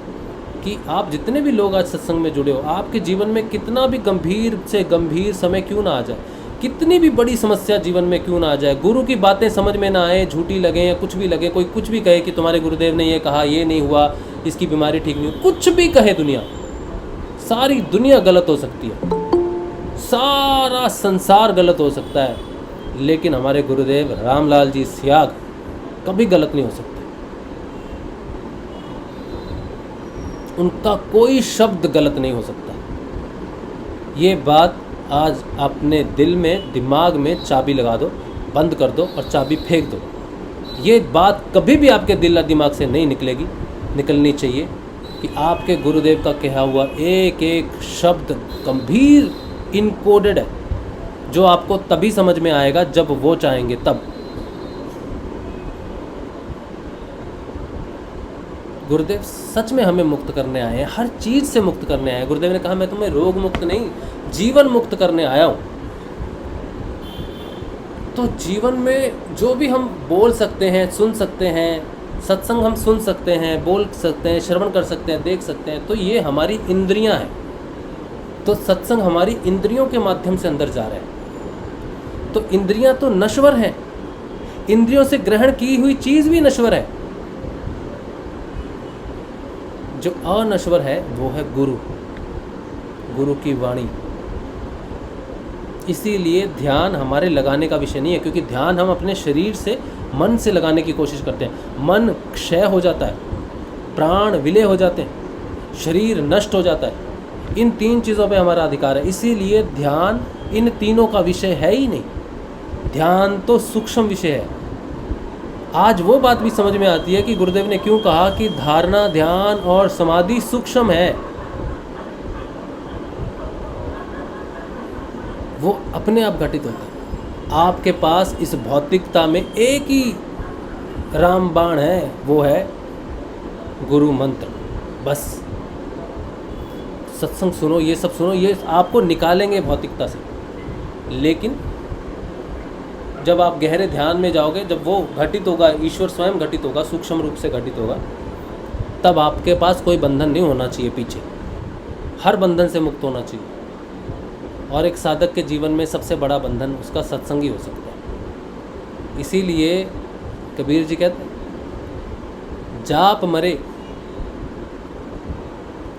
कि आप जितने भी लोग आज सत्संग में जुड़े हो, आपके जीवन में कितना भी गंभीर से गंभीर समय क्यों ना आ जाए, कितनी भी बड़ी समस्या जीवन में क्यों ना आ जाए, गुरु की बातें समझ में ना आए, झूठी लगे या कुछ भी लगे, कोई कुछ भी कहे कि तुम्हारे गुरुदेव ने ये कहा, ये नहीं हुआ, इसकी बीमारी ठीक नहीं हुई, कुछ भी कहे दुनिया, सारी दुनिया गलत हो सकती है, सारा संसार गलत हो सकता है, लेकिन हमारे गुरुदेव रामलाल जी सियाग कभी गलत नहीं हो सकते। उनका कोई शब्द गलत नहीं हो सकता। ये बात आज अपने दिल में, दिमाग में चाबी लगा दो, बंद कर दो और चाबी फेंक दो। ये बात कभी भी आपके दिल और दिमाग से नहीं निकलेगी, निकलनी चाहिए कि आपके गुरुदेव का कहा हुआ एक एक शब्द गंभीर इनकोडेड है, जो आपको तभी समझ में आएगा जब वो चाहेंगे तब। गुरुदेव सच में हमें मुक्त करने आए हैं, हर चीज़ से मुक्त करने आए हैं। गुरुदेव ने कहा मैं तुम्हें रोग मुक्त नहीं, जीवन मुक्त करने आया हूँ। तो जीवन में जो भी हम बोल सकते हैं, सुन सकते हैं, सत्संग हम सुन सकते हैं, बोल सकते हैं, श्रवण कर सकते हैं, देख सकते हैं, तो ये हमारी इंद्रियां हैं। तो सत्संग हमारी इंद्रियों के माध्यम से अंदर जा रहे हैं। तो इंद्रियां तो नश्वर हैं, इंद्रियों से ग्रहण की हुई चीज़ भी नश्वर है। जो अनश्वर है वो है गुरु, गुरु की वाणी। इसीलिए ध्यान हमारे लगाने का विषय नहीं है, क्योंकि ध्यान हम अपने शरीर से, मन से लगाने की कोशिश करते हैं। मन क्षय हो जाता है, प्राण विलय हो जाते हैं, शरीर नष्ट हो जाता है। इन तीन चीज़ों पे हमारा अधिकार है। इसीलिए ध्यान इन तीनों का विषय है ही नहीं। ध्यान तो सूक्ष्म विषय है। आज वो बात भी समझ में आती है कि गुरुदेव ने क्यों कहा कि धारणा, ध्यान और समाधि सूक्ष्म है। वो अपने आप घटित होता है। आपके पास इस भौतिकता में एक ही रामबाण है, वो है गुरु मंत्र। बस सत्संग सुनो, ये सब सुनो, ये आपको निकालेंगे भौतिकता से। लेकिन जब आप गहरे ध्यान में जाओगे, जब वो घटित होगा, ईश्वर स्वयं घटित होगा, सूक्ष्म रूप से घटित होगा, तब आपके पास कोई बंधन नहीं होना चाहिए पीछे। हर बंधन से मुक्त होना चाहिए। और एक साधक के जीवन में सबसे बड़ा बंधन उसका सत्संग ही हो सकता है। इसीलिए कबीर जी कहते हैं, जाप मरे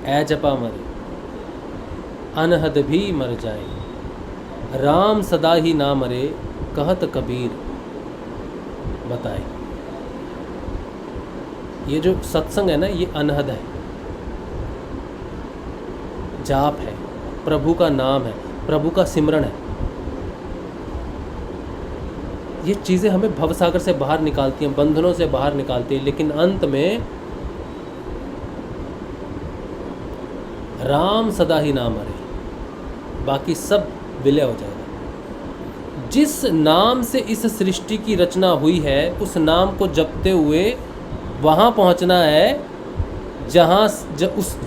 ऐ जपा मरे, अनहद भी मर जाए, राम सदा ही ना मरे, कहत कबीर बताए। ये जो सत्संग है ना, ये अनहद है, जाप है, प्रभु का नाम है, प्रभु का सिमरन है। ये चीज़ें हमें भवसागर से बाहर निकालती हैं, बंधनों से बाहर निकालती हैं, लेकिन अंत में राम सदा ही नाम हरे, बाकी सब विलय हो जाएगा। जिस नाम से इस सृष्टि की रचना हुई है, उस नाम को जपते हुए वहाँ पहुँचना है जहाँ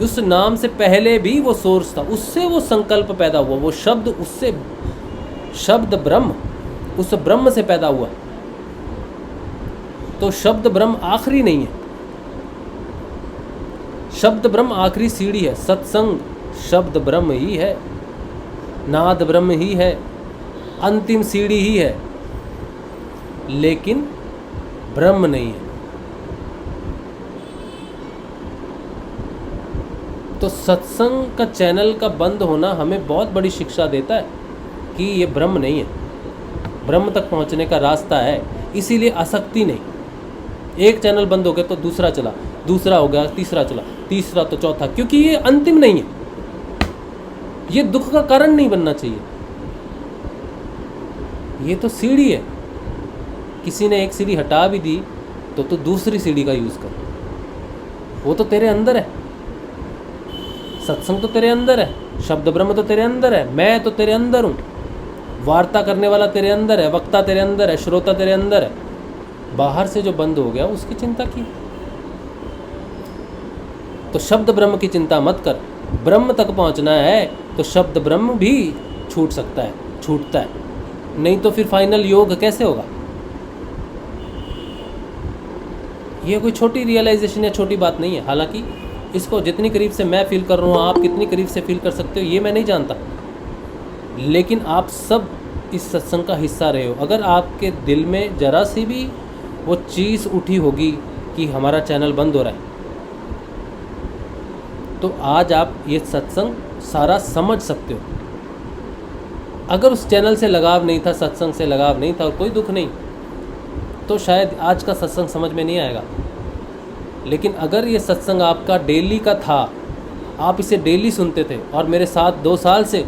उस नाम से पहले भी वो सोर्स था, उससे वो संकल्प पैदा हुआ, वो शब्द, उससे शब्द ब्रह्म, उस ब्रह्म से पैदा हुआ। तो शब्द ब्रह्म आखिरी नहीं है, शब्द ब्रह्म आखिरी सीढ़ी है। सत्संग शब्द ब्रह्म ही है, नाद ब्रह्म ही है, अंतिम सीढ़ी ही है, लेकिन ब्रह्म नहीं है। तो सत्संग का चैनल का बंद होना हमें बहुत बड़ी शिक्षा देता है कि ये ब्रह्म नहीं है, ब्रह्म तक पहुंचने का रास्ता है। इसीलिए आसक्ति नहीं, एक चैनल बंद हो गया तो दूसरा चला, दूसरा हो गया तीसरा चला, तीसरा तो चौथा, क्योंकि ये अंतिम नहीं है, ये दुख का कारण नहीं बनना चाहिए। ये तो सीढ़ी है, किसी ने एक सीढ़ी हटा भी दी तो दूसरी सीढ़ी का यूज़ कर, वो तो तेरे अंदर है। सत्संग तो तेरे अंदर है, शब्द ब्रह्म तो तेरे अंदर है, मैं तो तेरे अंदर हूँ, वार्ता करने वाला तेरे अंदर है, वक्ता तेरे अंदर है, श्रोता तेरे अंदर है। बाहर से जो बंद हो गया उसकी चिंता की। तो शब्द ब्रह्म की चिंता मत कर, ब्रह्म तक पहुंचना है तो शब्द ब्रह्म भी छूट सकता है, छूटता है, नहीं तो फिर फाइनल योग कैसे होगा। ये कोई छोटी रियलाइजेशन या छोटी बात नहीं है। हालांकि इसको जितनी करीब से मैं फील कर रहा हूँ, आप कितनी करीब से फील कर सकते हो ये मैं नहीं जानता, लेकिन आप सब इस सत्संग का हिस्सा रहे हो। अगर आपके दिल में जरा सी भी वो चीज़ उठी होगी कि हमारा चैनल बंद हो रहा है, तो आज आप ये सत्संग सारा समझ सकते हो। अगर उस चैनल से लगाव नहीं था, सत्संग से लगाव नहीं था और कोई दुख नहीं, तो शायद आज का सत्संग समझ में नहीं आएगा। लेकिन अगर ये सत्संग आपका डेली का था, आप इसे डेली सुनते थे और मेरे साथ 2 साल से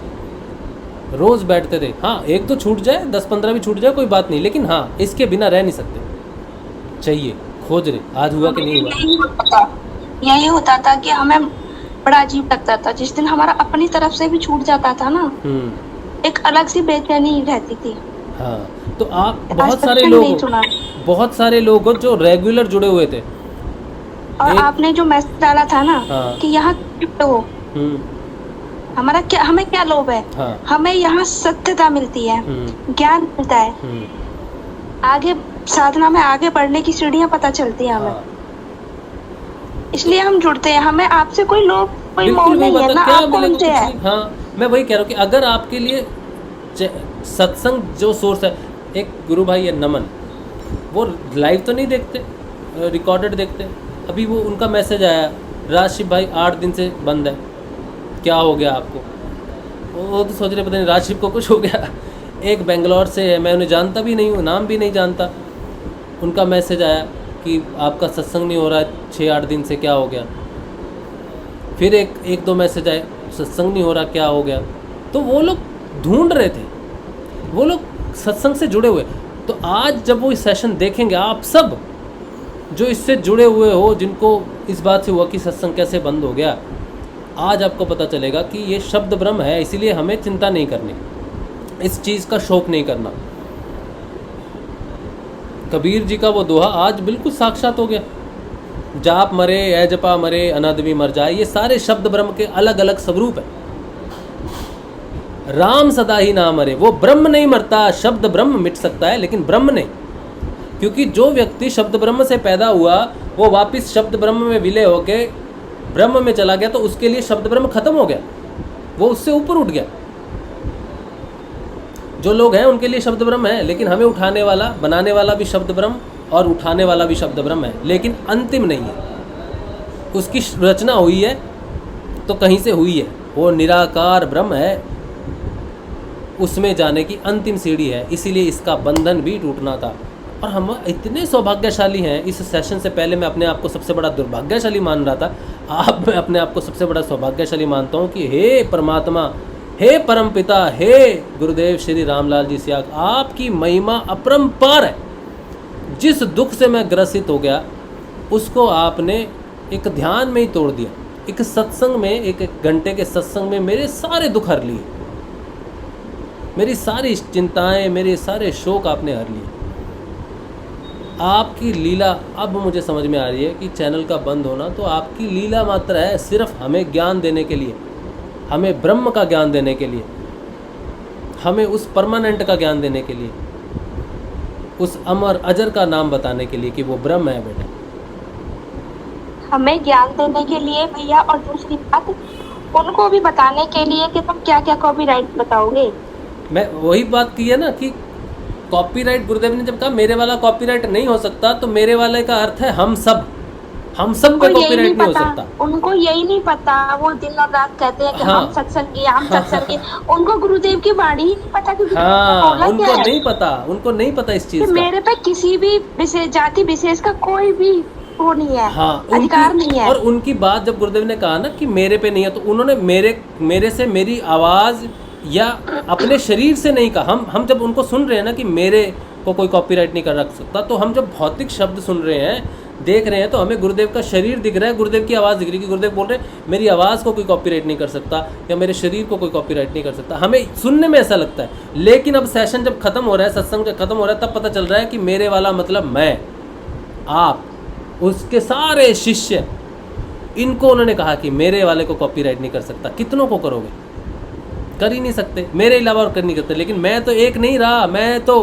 रोज़ बैठते थे, हाँ एक तो छूट जाए, 10-15 भी छूट जाए कोई बात नहीं, लेकिन हाँ इसके बिना रह नहीं सकते, चाहिए, खोज रहे, आज हुआ कि नहीं हुआ। यही होता था कि हमें बड़ा अजीब लगता था जिस दिन हमारा अपनी तरफ से भी छूट जाता था ना, एक अलग सी बेचैनी रहती थी। हाँ, तो आप बहुत सारे लोग जो रेगुलर जुड़े हुए थे, और आपने जो मैसेज डाला था ना, हाँ, कि यहाँ हो, हमें क्या लोभ है, हाँ, हमें यहाँ सत्यता मिलती है, ज्ञान मिलता है, आगे साधना में आगे बढ़ने की सीढ़ियाँ पता चलती है हमें, हाँ, इसलिए हम जुड़ते हैं। हमें आपसे कोई लोभ, कोई मोह नहीं है ना, आपको हमसे है। हाँ, मैं वही कह रहा हूँ कि अगर आपके लिए सत्संग जो सोर्स है, एक गुरु भाई है नमन, वो लाइव तो नहीं देखते, रिकॉर्डेड देखते। अभी वो उनका मैसेज आया, राजशिव भाई 8 दिन से बंद है, क्या हो गया आपको। वो तो सोच रहे पता नहीं राजशिव को कुछ हो गया। एक बेंगलोर से है, मैं उन्हें जानता भी नहीं हूँ, नाम भी नहीं जानता। उनका मैसेज आया कि आपका सत्संग नहीं हो रहा है 6-8 दिन से, क्या हो गया। फिर एक दो मैसेज आए, सत्संग नहीं हो रहा, क्या हो गया। तो वो लोग ढूंढ रहे थे, वो लोग सत्संग से जुड़े हुए। तो आज जब वो इस सेशन देखेंगे, आप सब जो इससे जुड़े हुए हो, जिनको इस बात से हुआ कि सत्संग कैसे बंद हो गया, आज आपको पता चलेगा कि ये शब्द ब्रह्म है। इसीलिए हमें चिंता नहीं करनी, इस चीज़ का शौक नहीं करना। कबीर जी का वो दोहा आज बिल्कुल साक्षात हो गया, जाप मरे ऐ जपा मरे अनादमी मर जाए। ये सारे शब्द ब्रह्म के अलग अलग स्वरूप है। राम सदा ही ना मरे, वो ब्रह्म नहीं मरता, शब्द ब्रह्म मिट सकता है लेकिन ब्रह्म नहीं। क्योंकि जो व्यक्ति शब्द ब्रह्म से पैदा हुआ, वो वापस शब्द ब्रह्म में विलय होके ब्रह्म में चला गया, तो उसके लिए शब्द ब्रह्म खत्म हो गया, वो उससे ऊपर उठ गया। जो लोग हैं उनके लिए शब्द ब्रह्म है, लेकिन हमें उठाने वाला, बनाने वाला भी शब्द ब्रह्म और उठाने वाला भी शब्द ब्रह्म है, लेकिन अंतिम नहीं है। उसकी रचना हुई है तो कहीं से हुई है, वो निराकार ब्रह्म है, उसमें जाने की अंतिम सीढ़ी है। इसीलिए इसका बंधन भी टूटना था। और हम इतने सौभाग्यशाली हैं, इस सेशन से पहले मैं अपने आप को सबसे बड़ा दुर्भाग्यशाली मान रहा था, अब मैं अपने आप को सबसे बड़ा सौभाग्यशाली मानता हूँ कि हे परमात्मा, हे परमपिता, हे गुरुदेव श्री रामलाल जी सियाग, आपकी महिमा अपरंपार है। जिस दुख से मैं ग्रसित हो गया उसको आपने एक ध्यान में ही तोड़ दिया। एक सत्संग में, एक घंटे के सत्संग में मेरे सारे दुख हर लिए, मेरी सारी चिंताएं, मेरे सारे शोक आपने हर लिए। आपकी लीला अब मुझे समझ में आ रही है कि चैनल का बंद होना तो आपकी लीला मात्र है, सिर्फ हमें ज्ञान देने के लिए, हमें ब्रह्म का ज्ञान देने के लिए, हमें उस परमानेंट का ज्ञान देने के लिए, उस अमर अजर का नाम बताने के लिए कि वो ब्रह्म है बेटा। हमें ज्ञान देने के लिए भैया, और दूसरी बात उनको भी बताने के लिए कि तुम क्या क्या कॉपीराइट बताओगे। मैं वही बात की है ना कि कॉपीराइट, गुरुदेव ने जब कहा मेरे वाला कॉपीराइट नहीं हो सकता, तो मेरे वाले का अर्थ है हम सब पे कॉपीराइट नहीं हो सकता। उनको यही नहीं पता, वो दिन और रात कहते हैं कि हम सत्संगी, हम सत्संगी। उनको गुरुदेव की वाणी ही नहीं पता कि उनको नहीं पता इस चीज का। मेरे पे किसी भी विशेष जाति विशेष का कोई भी वो नहीं है, अधिकार नहीं है। और उनकी बात जब गुरुदेव ने कहा ना कि मेरे पे नहीं है, तो उन्होंने मेरे से मेरी आवाज या अपने शरीर से नहीं कहा। हम जब उनको सुन रहे हैं ना कि मेरे को कोई कॉपीराइट नहीं कर रख सकता, तो हम जब भौतिक शब्द सुन रहे हैं, देख रहे हैं, तो हमें गुरुदेव का शरीर दिख रहा है, गुरुदेव की आवाज़ दिख रही है कि गुरुदेव बोल रहे हैं मेरी आवाज़ को कोई कॉपीराइट नहीं कर सकता या मेरे शरीर को कोई कॉपीराइट नहीं कर सकता। हमें सुनने में ऐसा लगता है, लेकिन अब सेशन जब खत्म हो रहा है, सत्संग जब खत्म हो रहा है, तब पता चल रहा है कि मेरे वाला मतलब मैं, आप, उसके सारे शिष्य, इनको उन्होंने कहा कि मेरे वाले को कॉपीराइट नहीं कर सकता। कितनों को करोगे? कर ही नहीं सकते, मेरे अलावा और कर नहीं सकते। लेकिन मैं तो एक नहीं रहा, मैं तो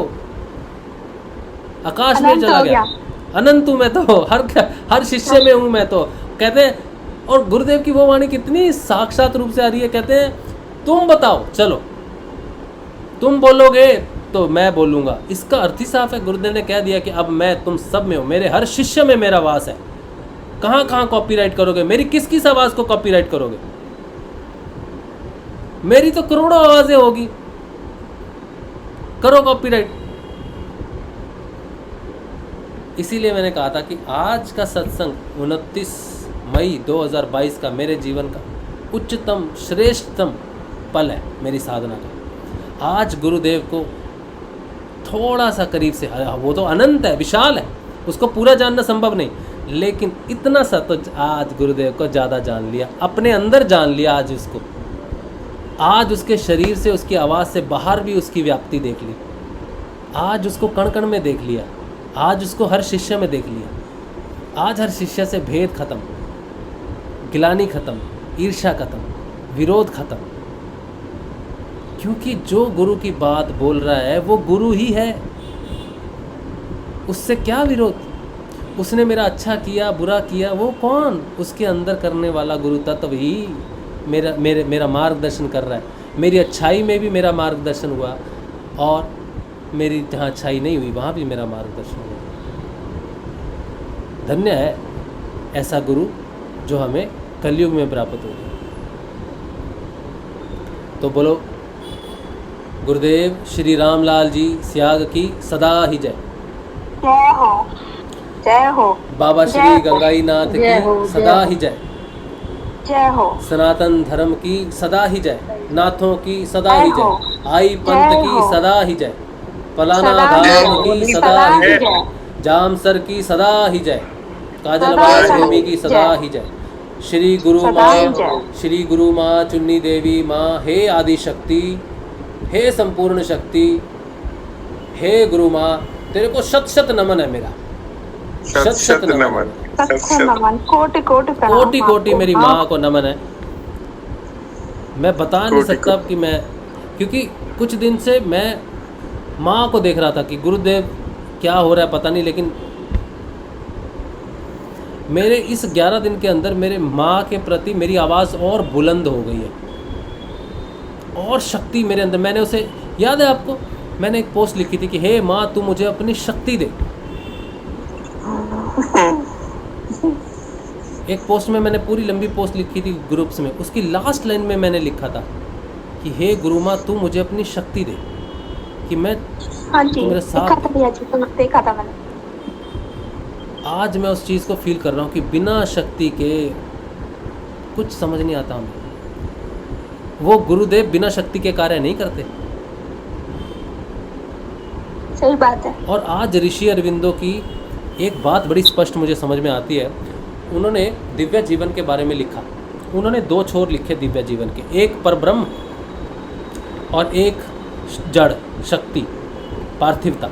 आकाश में चला गया, अनंत हूँ मैं तो, हर शिष्य में हूँ मैं तो। कहते हैं, और गुरुदेव की वो वाणी कितनी साक्षात रूप से आ रही है। कहते हैं तुम बताओ, चलो तुम बोलोगे तो मैं बोलूँगा। इसका अर्थ ही साफ है, गुरुदेव ने कह दिया कि अब मैं तुम सब में हूँ, मेरे हर शिष्य में मेरा वास है। कहाँ कहाँ कॉपीराइट करोगे? मेरी किस किस आवाज़ को कॉपीराइट करोगे? मेरी तो करोड़ों आवाज़ें होगी, करो कॉपीराइट। इसीलिए मैंने कहा था कि आज का सत्संग 29 मई 2022 का मेरे जीवन का उच्चतम श्रेष्ठतम पल है मेरी साधना का। आज गुरुदेव को थोड़ा सा करीब से, वो तो अनंत है, विशाल है, उसको पूरा जानना संभव नहीं, लेकिन इतना सा तो आज गुरुदेव को ज़्यादा जान लिया, अपने अंदर जान लिया। आज उसको, आज उसके शरीर से, उसकी आवाज़ से बाहर भी उसकी व्याप्ति देख ली। आज उसको कण कण में देख लिया, आज उसको हर शिष्य में देख लिया। आज हर शिष्य से भेद खत्म, गिलानी खत्म, ईर्ष्या खत्म, विरोध खत्म। क्योंकि जो गुरु की बात बोल रहा है वो गुरु ही है, उससे क्या विरोध? उसने मेरा अच्छा किया, बुरा किया, वो कौन? उसके अंदर करने वाला गुरु तत्व ही मेरा मार्गदर्शन कर रहा है। मेरी अच्छाई में भी मेरा मार्गदर्शन हुआ, और मेरी जहाँ अच्छाई नहीं हुई वहाँ भी मेरा मार्गदर्शन हुआ। धन्य है ऐसा गुरु जो हमें कलयुग में प्राप्त हो गया। तो बोलो गुरुदेव श्री रामलाल जी सियाग की सदा ही जय। जय हो, जय हो। बाबा श्री गंगाई नाथ की सदा ही जय। जय हो। सनातन धर्म की सदा ही जय, नाथों की सदा ही जय, आई पंथ की सदा ही जय, फलाना धाम की सदा ही जय, जामसर की सदा ही जय, काजलवाड़ भूमि की सदा ही जय। श्री गुरु माँ चुन्नी देवी माँ, हे आदि शक्ति, हे संपूर्ण शक्ति, हे गुरु माँ, तेरे को शत शत नमन है मेरा, शत शत नमन, कोटि कोटि कोटि कोटि मेरी माँ को नमन है। मैं बता नहीं सकता कि मैं, क्योंकि कुछ दिन से मैं माँ को देख रहा था कि गुरुदेव क्या हो रहा है पता नहीं, लेकिन मेरे इस 11 दिन के अंदर मेरे माँ के प्रति मेरी आवाज़ और बुलंद हो गई है, और शक्ति मेरे अंदर। मैंने उसे, याद है आपको, मैंने एक पोस्ट लिखी थी कि हे माँ तू मुझे अपनी शक्ति दे। एक पोस्ट में मैंने पूरी लंबी पोस्ट लिखी थी ग्रुप्स में, उसकी लास्ट लाइन में मैंने लिखा था कि हे गुरु माँ तू मुझे अपनी शक्ति दे, कि मैं मेरे साथ। देखा था मैंने। आज मैं उस चीज़ को फील कर रहा हूँ कि बिना शक्ति के कुछ समझ नहीं आता हमें। वो गुरुदेव बिना शक्ति के कार्य नहीं करते। सही बात है। और आज ऋषि अरविंदो की एक बात बड़ी स्पष्ट मुझे समझ में आती है। उन्होंने दिव्य जीवन के बारे में लिखा। उन्होंने 2 छोर लिखे दिव्य जीवन के, एक परब्रह्म और एक जड़ शक्ति, पार्थिवता।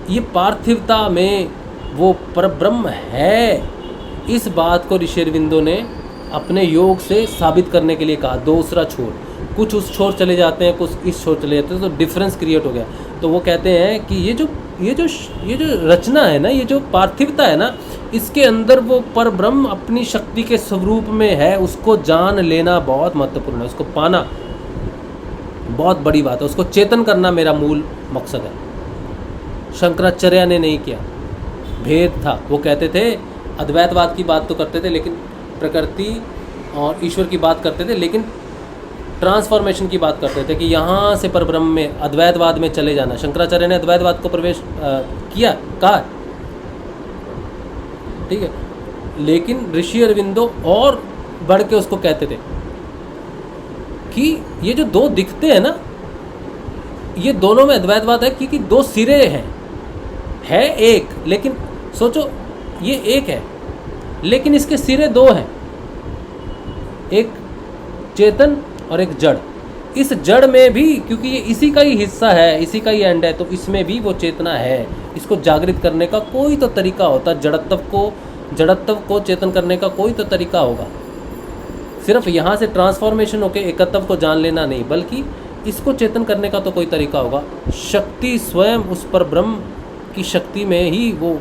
ये पार्थिवता में वो परब्रह्म है, इस बात को ऋषि अरविंदो ने अपने योग से साबित करने के लिए कहा। दूसरा छोर, कुछ उस छोर चले जाते हैं, कुछ इस छोर चले जाते हैं, तो डिफरेंस क्रिएट हो गया। तो वो कहते हैं कि ये जो रचना है ना, ये जो पार्थिवता है ना, इसके अंदर वो परब्रह्म अपनी शक्ति के स्वरूप में है। उसको जान लेना बहुत महत्वपूर्ण है, उसको पाना बहुत बड़ी बात है, उसको चेतन करना मेरा मूल मकसद है। शंकराचार्य ने नहीं किया, भेद था। वो कहते थे, अद्वैतवाद की बात तो करते थे, लेकिन प्रकृति और ईश्वर की बात करते थे, लेकिन ट्रांसफॉर्मेशन की बात करते थे कि यहाँ से परब्रह्म में, अद्वैतवाद में चले जाना। शंकराचार्य ने अद्वैतवाद को प्रवेश किया, कहा, ठीक है। लेकिन ऋषि अरविंदो और बढ़ के उसको कहते थे कि ये जो 2 दिखते हैं ना, ये दोनों में अद्वैतवाद है, क्योंकि 2 सिरे हैं, है एक, लेकिन सोचो ये एक है, लेकिन इसके सिरे 2 हैं, एक चेतन और एक जड़। इस जड़ में भी, क्योंकि ये इसी का ही हिस्सा है, इसी का ही एंड है, तो इसमें भी वो चेतना है। इसको जागृत करने का कोई तो तरीका होता, जड़त्व को चेतन करने का कोई तो तरीका होगा। सिर्फ यहाँ से ट्रांसफॉर्मेशन होकर एकत्व को जान लेना नहीं, बल्कि इसको चेतन करने का तो कोई तरीका होगा। शक्ति स्वयं उस परब्रह्म की शक्ति में ही, वो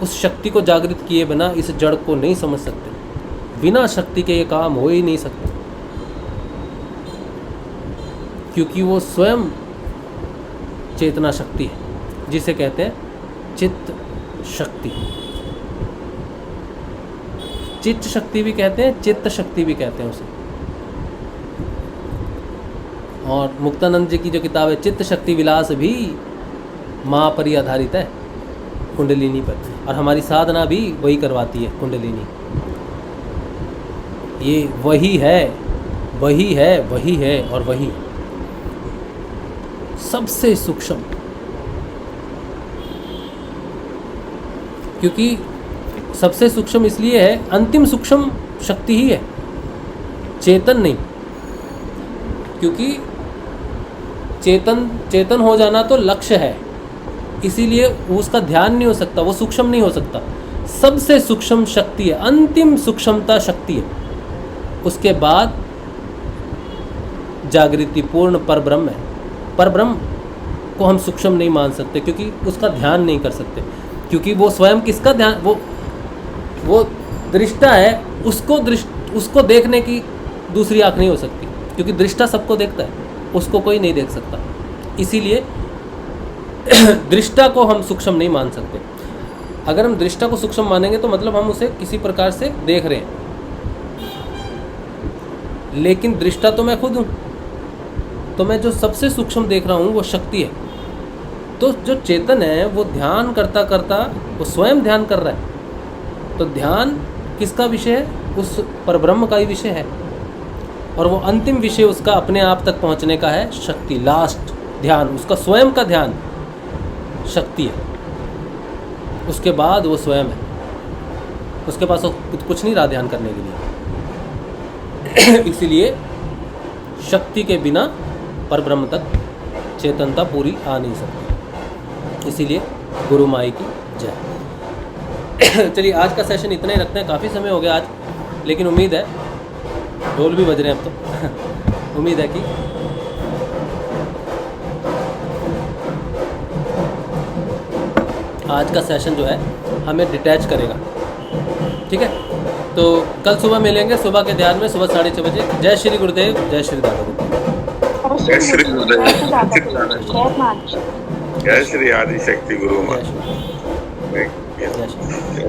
उस शक्ति को जागृत किए बिना इस जड़ को नहीं समझ सकते। बिना शक्ति के ये काम हो ही नहीं सकता, क्योंकि वो स्वयं चेतना शक्ति है, जिसे कहते हैं चित्त शक्ति। चित्त शक्ति भी कहते हैं, चित्त शक्ति भी कहते हैं उसे। और मुक्तानंद जी की जो किताब है चित्त शक्ति विलास भी माँ पर ही आधारित है, कुंडलिनी पर। और हमारी साधना भी वही करवाती है, कुंडलिनी। ये वही है, वही है, वही है और वही सबसे सूक्ष्म, क्योंकि सबसे सूक्ष्म इसलिए है, अंतिम सूक्ष्म शक्ति ही है, चेतन नहीं। क्योंकि चेतन हो जाना तो लक्ष्य है, इसीलिए उसका ध्यान नहीं हो सकता, वो सूक्ष्म नहीं हो सकता। सबसे सूक्ष्म शक्ति है, अंतिम सूक्ष्मता शक्ति है। उसके बाद जागृति पूर्ण परब्रह्म है। परब्रह्म को हम सूक्ष्म नहीं मान सकते, क्योंकि उसका ध्यान नहीं कर सकते, क्योंकि वो स्वयं किसका ध्यान, वो दृष्टा है, उसको देखने की दूसरी आँख नहीं हो सकती, क्योंकि दृष्टा सबको देखता है, उसको कोई नहीं देख सकता। इसीलिए दृष्टा को हम सूक्ष्म नहीं मान सकते। अगर हम दृष्टा को सूक्ष्म मानेंगे तो मतलब हम उसे किसी प्रकार से देख रहे हैं, लेकिन दृष्टा तो मैं खुद हूँ। तो मैं जो सबसे सूक्ष्म देख रहा हूँ वो शक्ति है। तो जो चेतन है वो ध्यान करता करता वो स्वयं ध्यान कर रहा है। तो ध्यान किसका विषय है? उस परब्रह्म का ही विषय है, और वो अंतिम विषय उसका अपने आप तक पहुँचने का है, शक्ति। लास्ट ध्यान उसका स्वयं का ध्यान शक्ति है। उसके बाद वो स्वयं है, उसके पास कुछ नहीं रहा ध्यान करने के लिए। इसीलिए शक्ति के बिना परब्रह्म तक चेतनता पूरी आ नहीं सकती। इसीलिए गुरु माई की जय। चलिए आज का सेशन इतना ही रखते हैं, काफ़ी समय हो गया आज, लेकिन उम्मीद है, ढोल भी बज रहे हैं अब तो उम्मीद है कि आज का सेशन जो है हमें डिटैच करेगा। ठीक है, तो कल सुबह मिलेंगे, सुबह के ध्यान में, सुबह 6:30 बजे। जय श्री गुरुदेव, जय श्री दादा गुरुदेव, जय श्री गुरुदेव, जय जय श्री आदि शक्ति गुरु माँ। जय श्री।